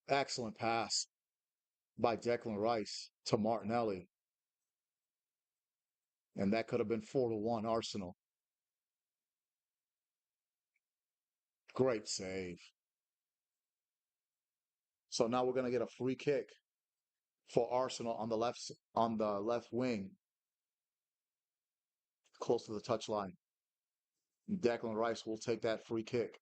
Speaker 1: Excellent pass by Declan Rice to Martinelli. And that could have been 4-1 Arsenal. Great save. So now we're going to get a free kick for Arsenal on the left wing, close to the touchline. Declan Rice will take that free kick.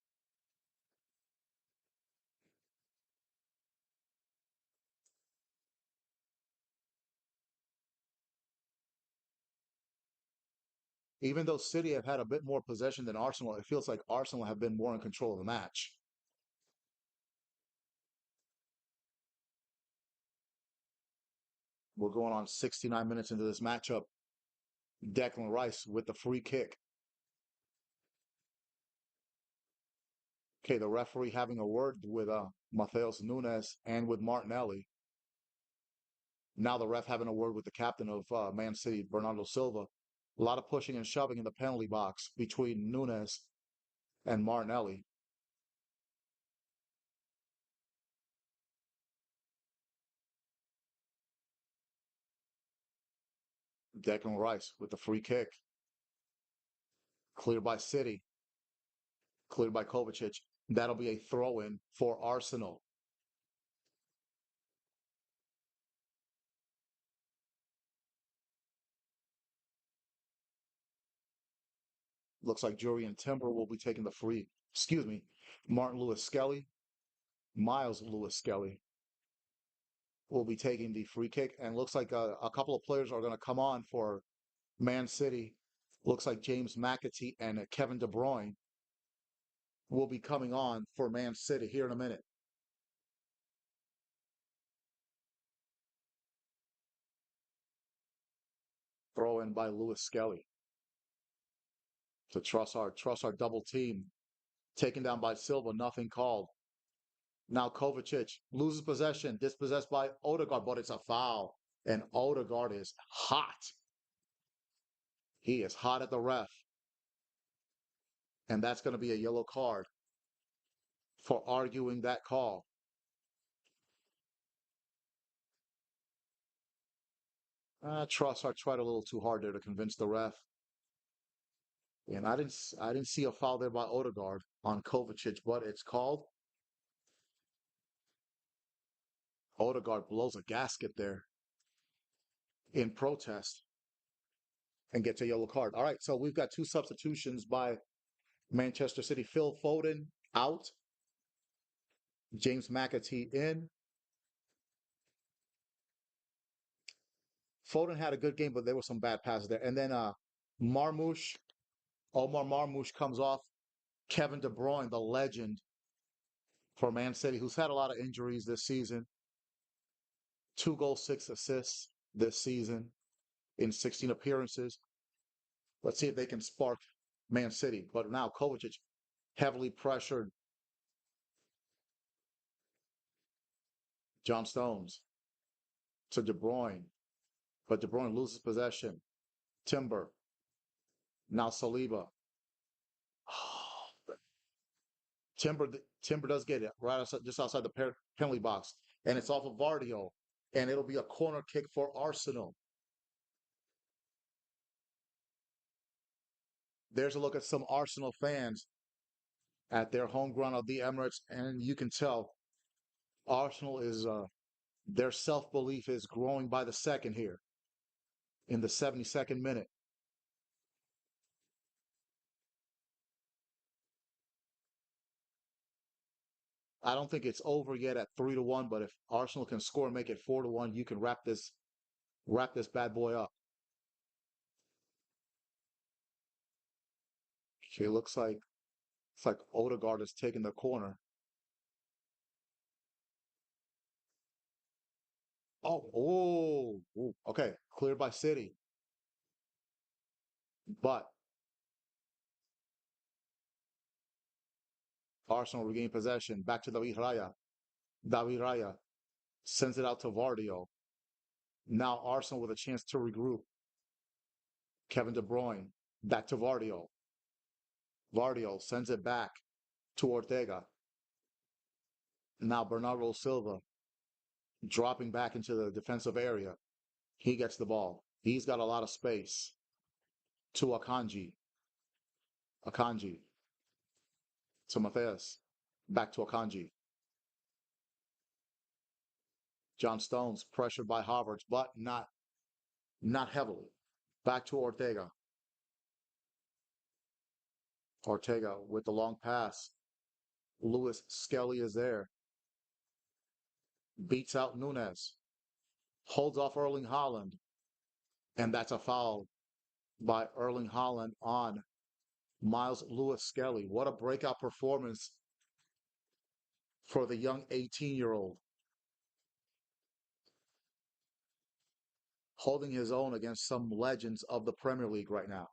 Speaker 1: Even though City have had a bit more possession than Arsenal, it feels like Arsenal have been more in control of the match. We're going on 69 minutes into this matchup. Declan Rice with the free kick. Okay, the referee having a word with Mateus Nunes and with Martinelli. Now the ref having a word with the captain of Man City, Bernardo Silva. A lot of pushing and shoving in the penalty box between Nunes and Martinelli. Declan Rice with the free kick. Cleared by City. Cleared by Kovacic. That'll be a throw in for Arsenal. Looks like Jurian Timber will be taking the free. Excuse me, Martin Lewis Skelly, Miles Lewis Skelly will be taking the free kick, and looks like a couple of players are going to come on for Man City. Looks like James McAtee and Kevin De Bruyne will be coming on for Man City here in a minute. Throw in by Lewis Skelly to Trossard double team, taken down by Silva, nothing called. Now Kovacic loses possession, dispossessed by Odegaard, but it's a foul. And Odegaard is hot. He is hot at the ref. And that's going to be a yellow card for arguing that call. Trossard tried a little too hard there to convince the ref. And I didn't see a foul there by Odegaard on Kovacic, but it's called. Odegaard blows a gasket there in protest and gets a yellow card. All right, so we've got two substitutions by Manchester City. Phil Foden out, James McAtee in. Foden had a good game, but there were some bad passes there. And then Marmoush, Omar Marmoush comes off. Kevin De Bruyne, the legend for Man City, who's had a lot of injuries this season. 2 goals, 6 assists this season in 16 appearances. Let's see if they can spark Man City. But now Kovacic heavily pressured. John Stones to De Bruyne, but De Bruyne loses possession. Timber, now Saliba. Timber Timber does get it right outside, just outside the penalty box, and it's off of Vardio, and it'll be a corner kick for Arsenal. There's a look at some Arsenal fans at their home ground of the Emirates, and you can tell Arsenal is their self belief is growing by the second here in the 72nd minute. I don't think it's over yet at 3-1, but if Arsenal can score and make it 4-1, you can wrap this bad boy up. Okay, looks like it's like Odegaard is taking the corner. Okay, cleared by City, but Arsenal regain possession. Back to David Raya. David Raya sends it out to Vardio. Now Arsenal with a chance to regroup. Kevin De Bruyne back to Vardio. Vardio sends it back to Ortega. Now Bernardo Silva dropping back into the defensive area. He gets the ball. He's got a lot of space to Akanji. Akanji to Matthias. Back to Akanji. John Stones pressured by Havertz, but not heavily. Back to Ortega. Ortega with the long pass. Lewis Skelly is there. Beats out Nunes. Holds off Erling Haaland. And that's a foul by Erling Haaland on Miles Lewis Skelly. What a breakout performance for the young 18-year-old, holding his own against some legends of the Premier League right now.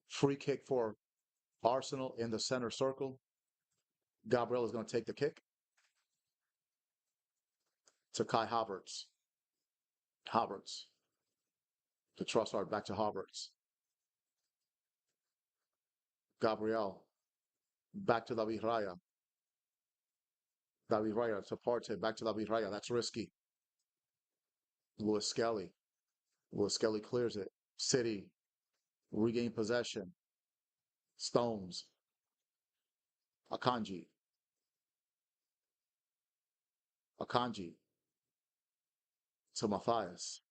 Speaker 1: Free kick for Arsenal in the center circle. Gabriel is going to take the kick to Kai Havertz. Havertz to Trossard, back to Havertz. Gabriel back to David Raya. David Raya to Partey, back to David Raya. That's risky. Lewis Skelly. Lewis Skelly clears it. City regain possession. Stones. Akanji. Akanji to Matthias.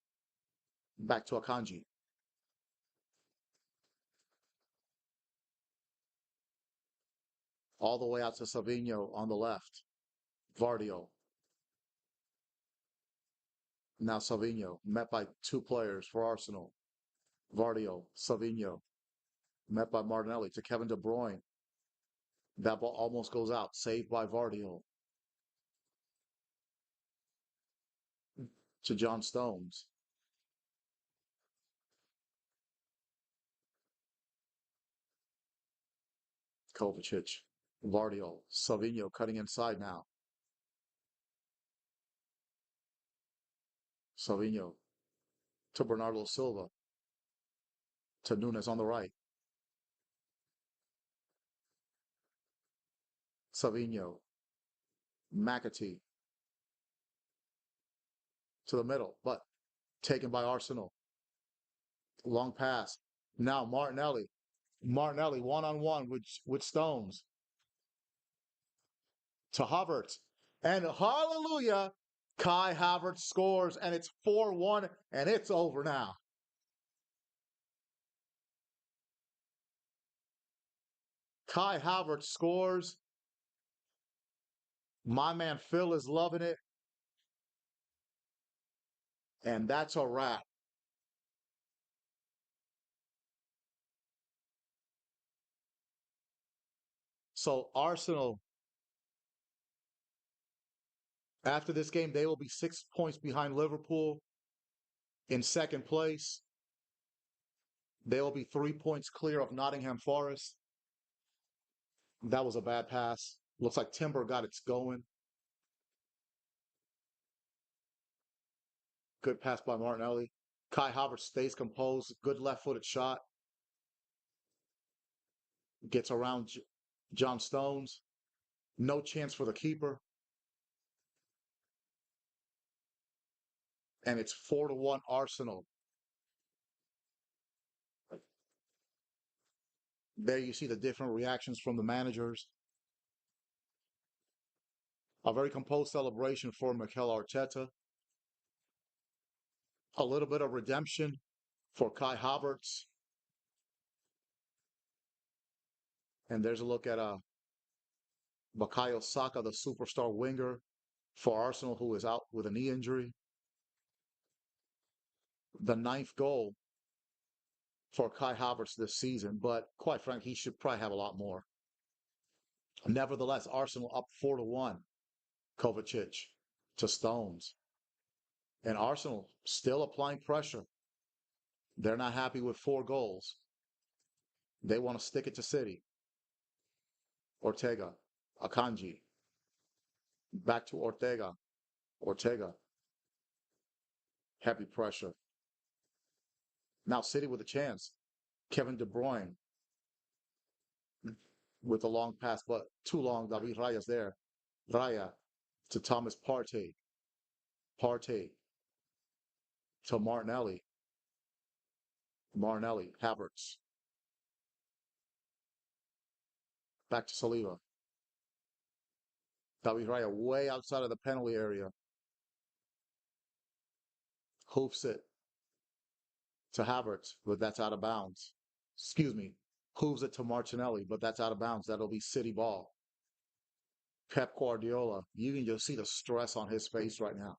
Speaker 1: Back to Akanji. All the way out to Savinho on the left. Vardio. Now Savinho, met by two players for Arsenal. Vardio, Savinho, met by Martinelli to Kevin De Bruyne. That ball almost goes out, saved by Vardio to John Stones. Kovacic, Vardio, Savinho cutting inside now. Savinho to Bernardo Silva, to Nunes on the right. Savinho, McAtee to the middle, but taken by Arsenal. Long pass. Now Martinelli. Martinelli one-on-one with Stones to Havertz. And hallelujah, Kai Havertz scores, and it's 4-1, and it's over now. Kai Havertz scores. My man Phil is loving it. And that's a wrap. So Arsenal, after this game, they will be 6 points behind Liverpool in second place. They will be 3 points clear of Nottingham Forest. That was a bad pass. Looks like Timber got it going. Good pass by Martinelli. Kai Havertz stays composed. Good left-footed shot. Gets around John Stones. No chance for the keeper. And it's 4-1 Arsenal. There you see the different reactions from the managers. A very composed celebration for Mikel Arteta. A little bit of redemption for Kai Havertz. And there's a look at Bukayo Saka, the superstar winger for Arsenal, who is out with a knee injury. The ninth goal for Kai Havertz this season, but quite frankly, he should probably have a lot more. Nevertheless, Arsenal up 4-1. Kovacic to Stones. And Arsenal still applying pressure. They're not happy with 4 goals. They want to stick it to City. Ortega, Akanji. Back to Ortega. Ortega. Heavy pressure. Now City with a chance. Kevin De Bruyne with a long pass, but too long. David Raya's there. Raya to Thomas Partey. Partey to Martinelli. Martinelli, Havertz. Back to Saliba. David Raya way outside of the penalty area. Hoofs it to Havertz, but that's out of bounds. Excuse me. Hooves it to Martinelli, but that's out of bounds. That'll be City ball. Pep Guardiola, you can just see the stress on his face right now.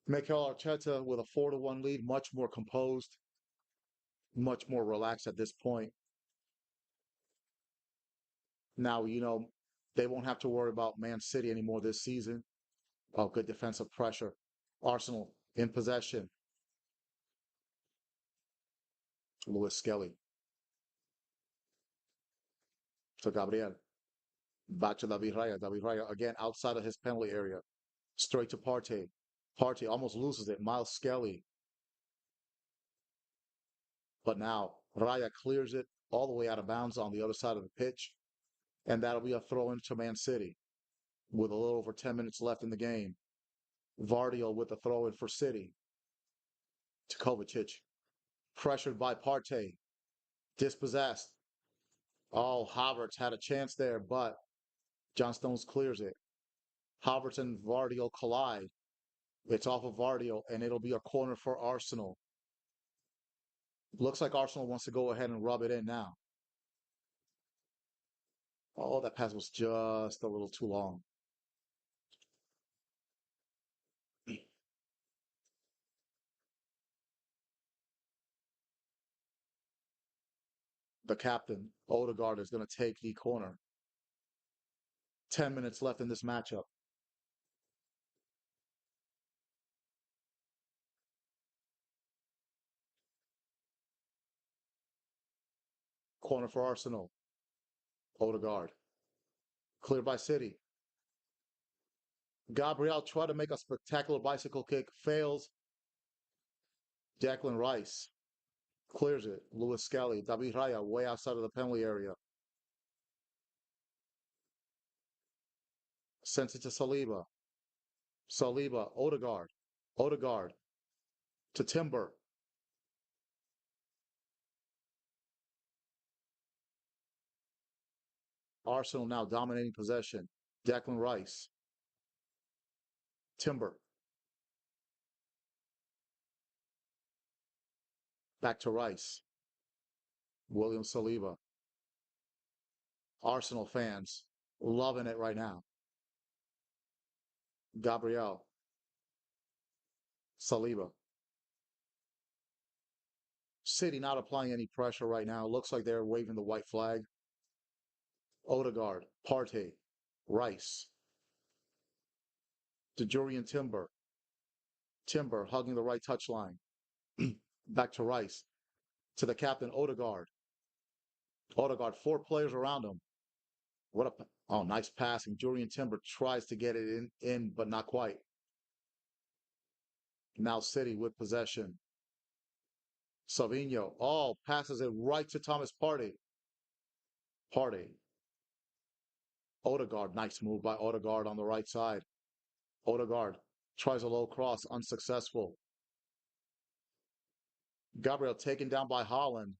Speaker 1: Mikel Arteta with a 4-1 lead, much more composed, much more relaxed at this point. Now, they won't have to worry about Man City anymore this season. Oh, good defensive pressure. Arsenal in possession. Lewis Skelly to Gabriel. Back to David Raya. David Raya again outside of his penalty area. Straight to Partey. Partey almost loses it. Miles Skelly. But now Raya clears it all the way out of bounds on the other side of the pitch. And that'll be a throw into Man City with a little over 10 minutes left in the game. Vardio with the throw in for City. To Kovacic. Pressured by Partey. Dispossessed. Oh, Havertz had a chance there, but John Stones clears it. Havertz and Vardio collide. It's off of Vardio, and it'll be a corner for Arsenal. Looks like Arsenal wants to go ahead and rub it in now. Oh, that pass was just a little too long. The captain, Odegaard, is going to take the corner. 10 minutes left in this matchup. Corner for Arsenal. Odegaard. Cleared by City. Gabriel tried to make a spectacular bicycle kick. Fails. Declan Rice clears it. Lewis Skelly. David Raya way outside of the penalty area. Sends it to Saliba. Saliba. Odegaard. Odegaard to Timber. Arsenal now dominating possession. Declan Rice. Timber. Back to Rice. William Saliba. Arsenal fans loving it right now. Gabriel. Saliba. City not applying any pressure right now. Looks like they're waving the white flag. Odegaard. Partey. Rice. To Jurian Timber. Timber hugging the right touchline. Back to Rice. To the captain, Odegaard. Odegaard, four players around him. What a nice passing. Jurian Timber tries to get it in, but not quite. Now City with possession. Savinho, passes it right to Thomas Partey. Partey. Odegaard, nice move by Odegaard on the right side. Odegaard tries a low cross, unsuccessful. Gabriel taken down by Haaland,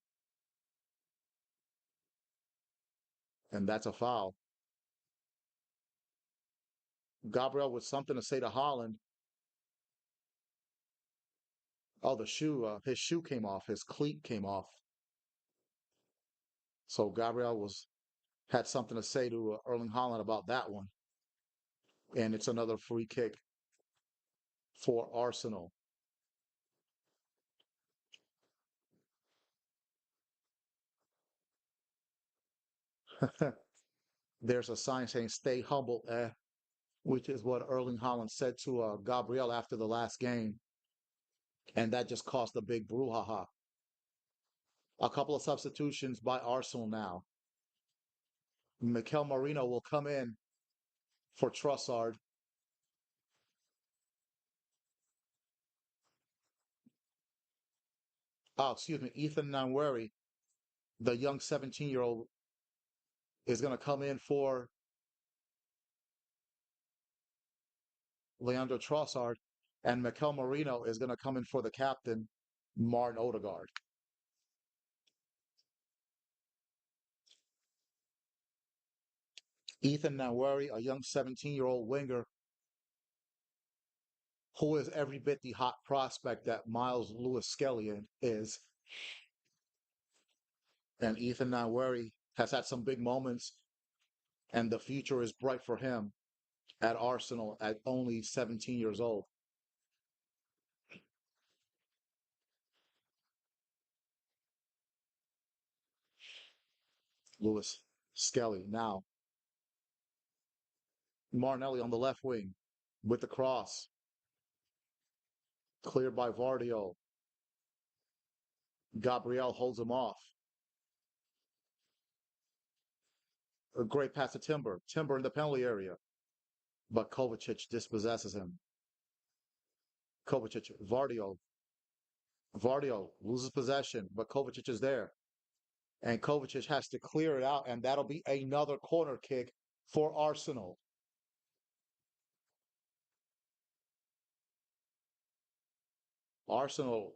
Speaker 1: and that's a foul. Gabriel with something to say to Haaland. Oh, his shoe came off, his cleat came off. So Gabriel had something to say to Erling Haaland about that one. And it's another free kick for Arsenal. There's a sign saying "Stay humble," which is what Erling Haaland said to Gabriel after the last game, and that just caused a big brouhaha. A couple of substitutions by Arsenal now. Mikel Marino will come in for Trossard. Oh, excuse me, Ethan Nwaneri, the young 17-year-old, is going to come in for Leandro Trossard, and Mikel Marino is going to come in for the captain, Martin Odegaard. Ethan Nwaneri, a young 17-year-old winger who is every bit the hot prospect that Miles Lewis Skelly is. And Ethan Nwaneri has had some big moments, and the future is bright for him at Arsenal at only 17 years old. Lewis Skelly. Now, Martinelli on the left wing with the cross. Cleared by Vardio. Gabriel holds him off. A great pass to Timber. Timber in the penalty area. But Kovacic dispossesses him. Kovacic, Vardio. Vardio loses possession, but Kovacic is there. And Kovacic has to clear it out, and that'll be another corner kick for Arsenal. Arsenal,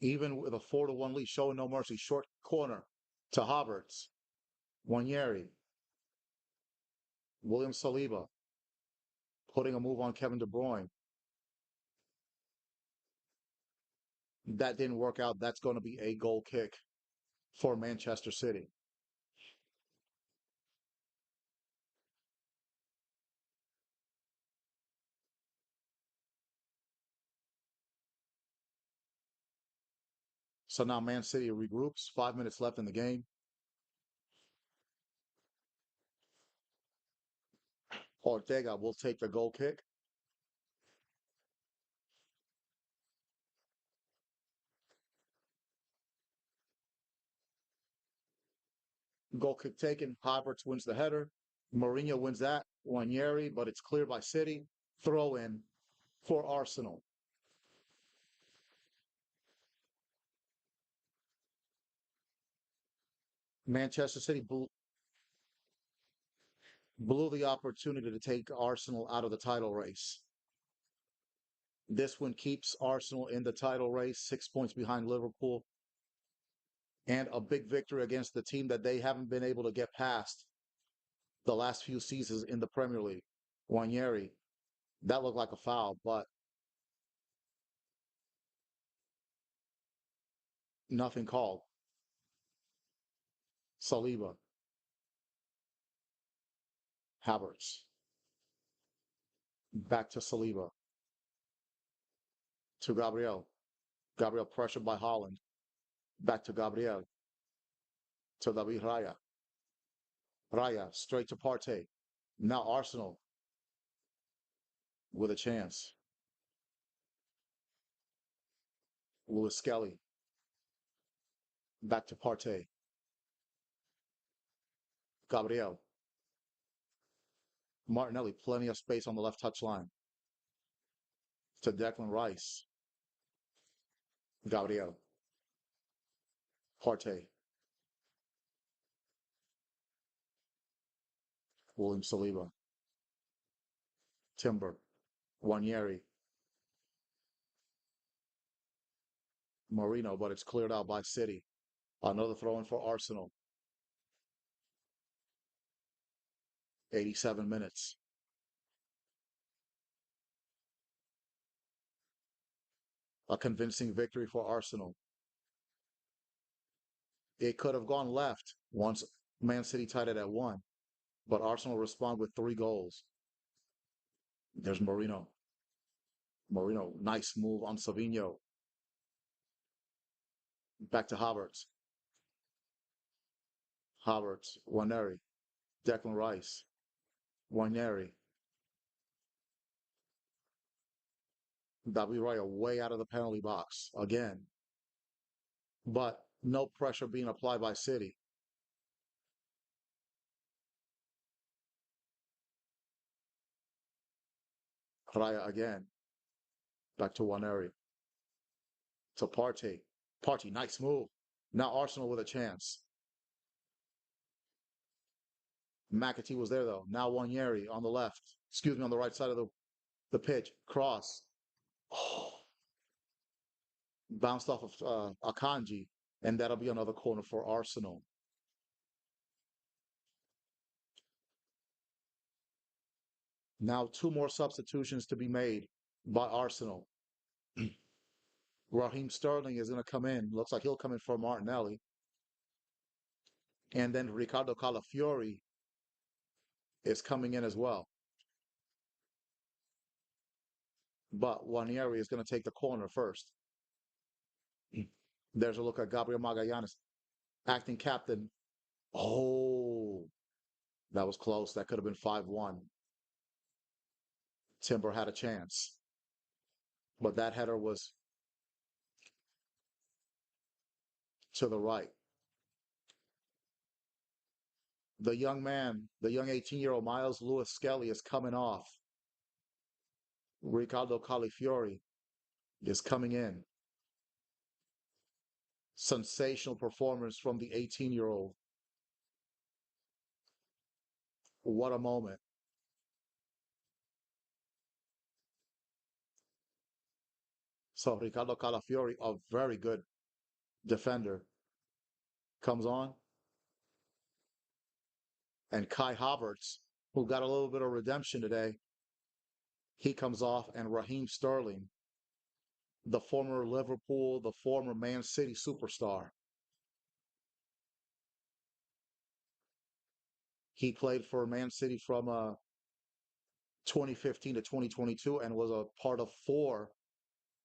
Speaker 1: even with a 4-1 lead, showing no mercy. Short corner to Havertz. Wanyeri. William Saliba putting a move on Kevin De Bruyne. That didn't work out. That's going to be a goal kick for Manchester City. So now Man City regroups. 5 minutes left in the game. Ortega will take the goal kick. Goal kick taken. Havertz wins the header. Mourinho wins that. Wanyeri, but it's cleared by City. Throw in for Arsenal. Manchester City blew the opportunity to take Arsenal out of the title race. This one keeps Arsenal in the title race, 6 points behind Liverpool, and a big victory against the team that they haven't been able to get past the last few seasons in the Premier League. Wanyeri, that looked like a foul, but nothing called. Saliba, Havertz, back to Saliba, to Gabriel. Gabriel pressured by Holland. Back to Gabriel, to David Raya. Raya, straight to Partey. Now Arsenal with a chance. Lewis Skelly, back to Partey. Gabriel. Martinelli, plenty of space on the left touch line. To Declan Rice. Gabriel. Partey. William Saliba. Timber. Wanyeri. Marino, but it's cleared out by City. Another throw in for Arsenal. 87 minutes. A convincing victory for Arsenal. It could have gone left once Man City tied it at 1, but Arsenal respond with 3 goals. There's Marino. Marino, nice move on Savinho. Back to Havertz. Havertz, Waneri, Declan Rice, Waneri, David Raya way out of the penalty box again, but no pressure being applied by City. Raya again, back to Waneri, to Partey. Partey, nice move. Now Arsenal with a chance. McAtee was there though. Now Waneri on the left. Excuse me, on the right side of the pitch. Cross. Oh, bounced off of Akanji, and that'll be another corner for Arsenal. Now, 2 more substitutions to be made by Arsenal. Raheem Sterling is going to come in. Looks like he'll come in for Martinelli. And then Ricardo Calafiori is coming in as well. But Wanieri is going to take the corner first. There's a look at Gabriel Magallanes, acting captain. Oh, That was close. That could have been 5-1. Timber had a chance, but that header was to the right. The young man, the young 18-year-old Miles Lewis Skelly is coming off. Ricardo Califiori is coming in. Sensational performance from the 18-year-old. What a moment. So Ricardo Calafiori, a very good defender, comes on. And Kai Havertz, who got a little bit of redemption today, he comes off. And Raheem Sterling, the former Liverpool, the former Man City superstar. He played for Man City from 2015 to 2022 and was a part of four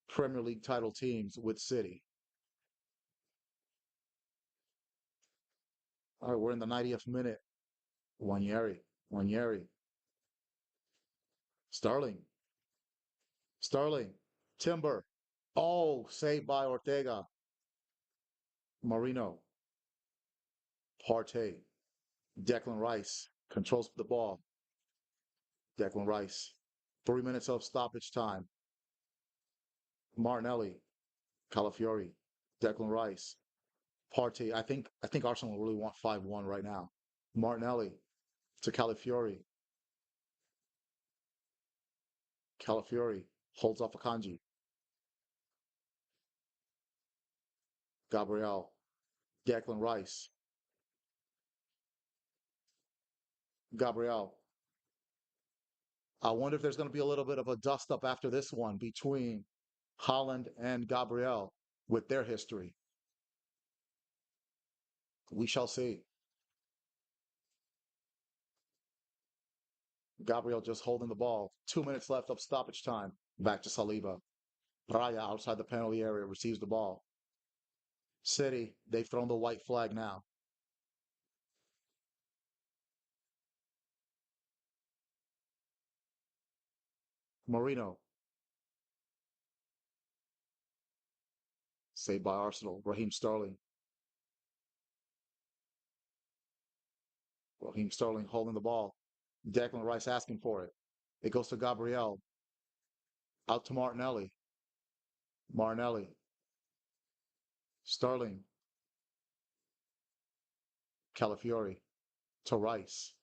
Speaker 1: Premier League title teams with City. All right, we're in the 90th minute. Wanyeri, Wanyeri, Sterling, Sterling, Timber. Oh, saved by Ortega. Marino, Partey, Declan Rice controls the ball. Declan Rice. 3 minutes of stoppage time. Martinelli, Calafiori, Declan Rice, Partey. I think Arsenal really want 5-1 right now. Martinelli to Calafiori. Calafiori holds off Akanji. Gabriel, Declan Rice, Gabriel. I wonder if there's going to be a little bit of a dust up after this one between Holland and Gabriel with their history. We shall see. Gabriel just holding the ball. 2 minutes left of stoppage time. Back to Saliba. Raya outside the penalty area receives the ball. City, they've thrown the white flag now. Marino, saved by Arsenal. Raheem Sterling. Raheem Sterling holding the ball. Declan Rice asking for it. It goes to Gabriel. Out to Martinelli. Martinelli. Sterling. Calafiori. To Rice.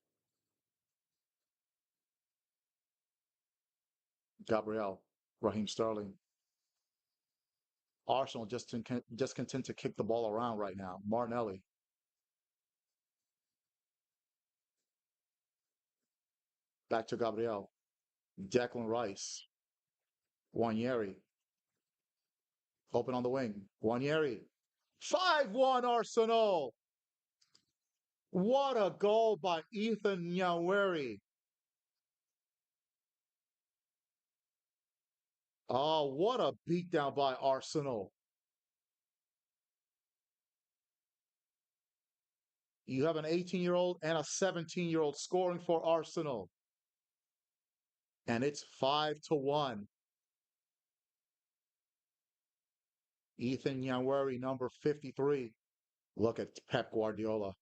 Speaker 1: Gabriel. Raheem Sterling. Arsenal just content to kick the ball around right now. Martinelli. Back to Gabriel. Declan Rice. Wanyeri. Open on the wing. Wanyeri. 5-1 Arsenal. What a goal by Ethan Nyaweri. Oh, what a beatdown by Arsenal. You have an 18-year-old and a 17-year-old scoring for Arsenal. And it's 5-1. Ethan Nyaweri, number 53. Look at Pep Guardiola.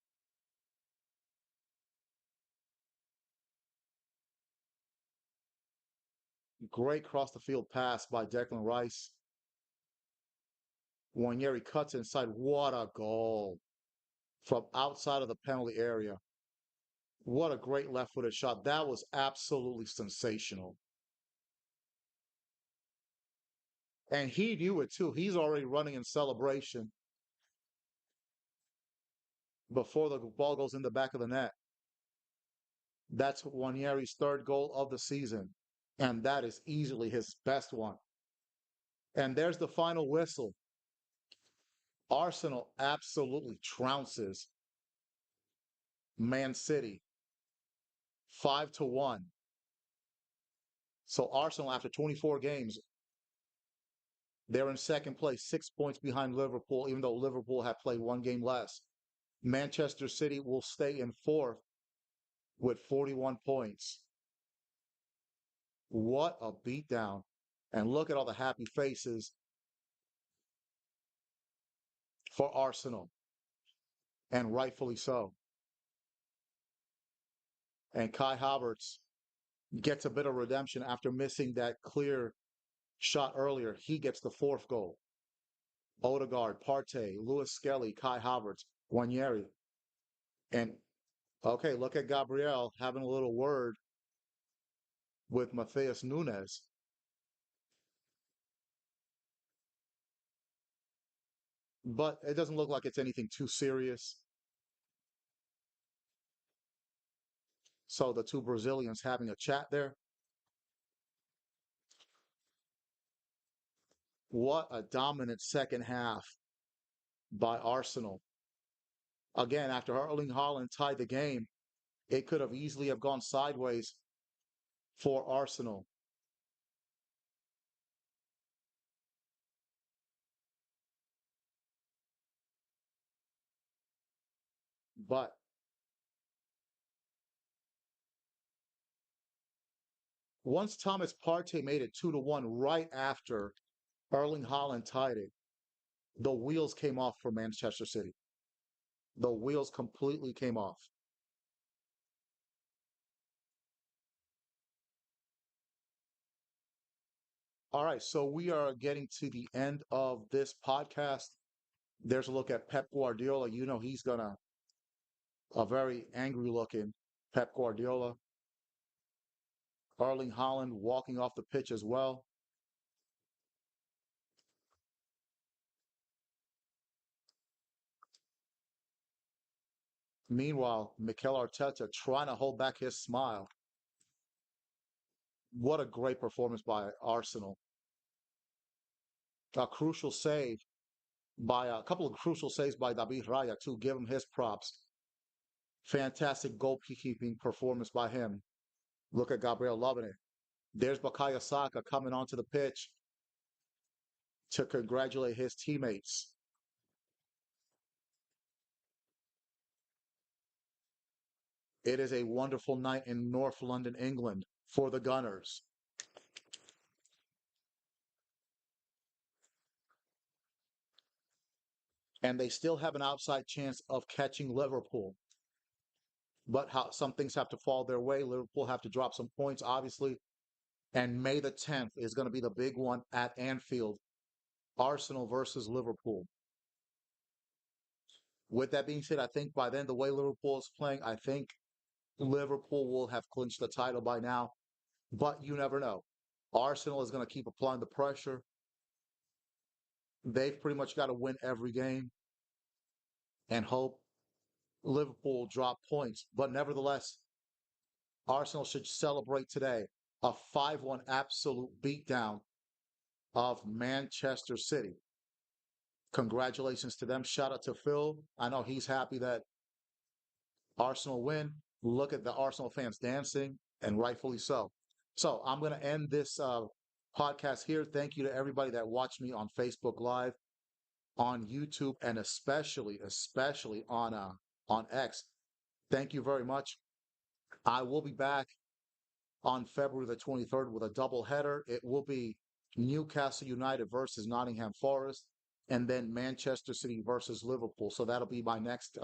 Speaker 1: Great cross the field pass by Declan Rice. Wanyeri cuts inside. What a goal from outside of the penalty area. What a great left-footed shot. That was absolutely sensational. And he knew it too. He's already running in celebration before the ball goes in the back of the net. That's Wanyeri's third goal of the season. And that is easily his best one. And there's the final whistle. Arsenal absolutely trounces Man City 5-1. So Arsenal, after 24 games, they're in second place, 6 points behind Liverpool, even though Liverpool have played one game less. Manchester City will stay in fourth with 41 points. What a beatdown. And look at all the happy faces for Arsenal, and rightfully so. And Kai Havertz gets a bit of redemption after missing that clear shot earlier. He gets the fourth goal. Odegaard, Partey, Lewis Skelly, Kai Havertz, Wanyeri. And okay, look at Gabriel having a little word with Matheus Nunes. But it doesn't look like it's anything too serious. So the two Brazilians having a chat there. What a dominant second half by Arsenal. Again, after Erling Haaland tied the game, it could have easily have gone sideways for Arsenal. But once Thomas Partey made it 2-1 right after Erling Haaland tied it, the wheels came off for Manchester City. The wheels completely came off. All right, so we are getting to the end of this podcast. There's a look at Pep Guardiola. You know he's gonna a very angry looking Pep Guardiola. Erling Haaland walking off the pitch as well. Meanwhile, Mikel Arteta trying to hold back his smile. What a great performance by Arsenal. A crucial save by a couple of crucial saves by David Raya to give him his props. Fantastic goalkeeping performance by him. Look at Gabriel loving it. There's Bukayo Saka coming onto the pitch to congratulate his teammates. It is a wonderful night in North London, England for the Gunners. And they still have an outside chance of catching Liverpool. But how some things have to fall their way. Liverpool have to drop some points, obviously. And May the 10th is going to be the big one at Anfield. Arsenal versus Liverpool. With that being said, I think by then, the way Liverpool is playing, I think Liverpool will have clinched the title by now. But you never know. Arsenal is going to keep applying the pressure. They've pretty much got to win every game and hope Liverpool drop points. But nevertheless, Arsenal should celebrate today a 5-1 absolute beatdown of Manchester City. Congratulations to them. Shout out to Phil. I know he's happy that Arsenal win. Look at the Arsenal fans dancing, and rightfully so. So I'm going to end this podcast here. Thank you to everybody that watched me on Facebook Live, on YouTube, and especially on X. Thank you very much. I will be back on February the 23rd with a double header. It will be Newcastle United versus Nottingham Forest, and then Manchester City versus Liverpool. So that'll be my next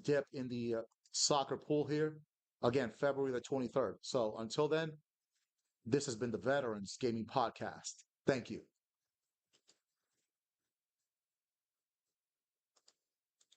Speaker 1: dip in the soccer pool here. Again, February the 23rd. So until then, this has been the Veterans Gaming Podcast. Thank you.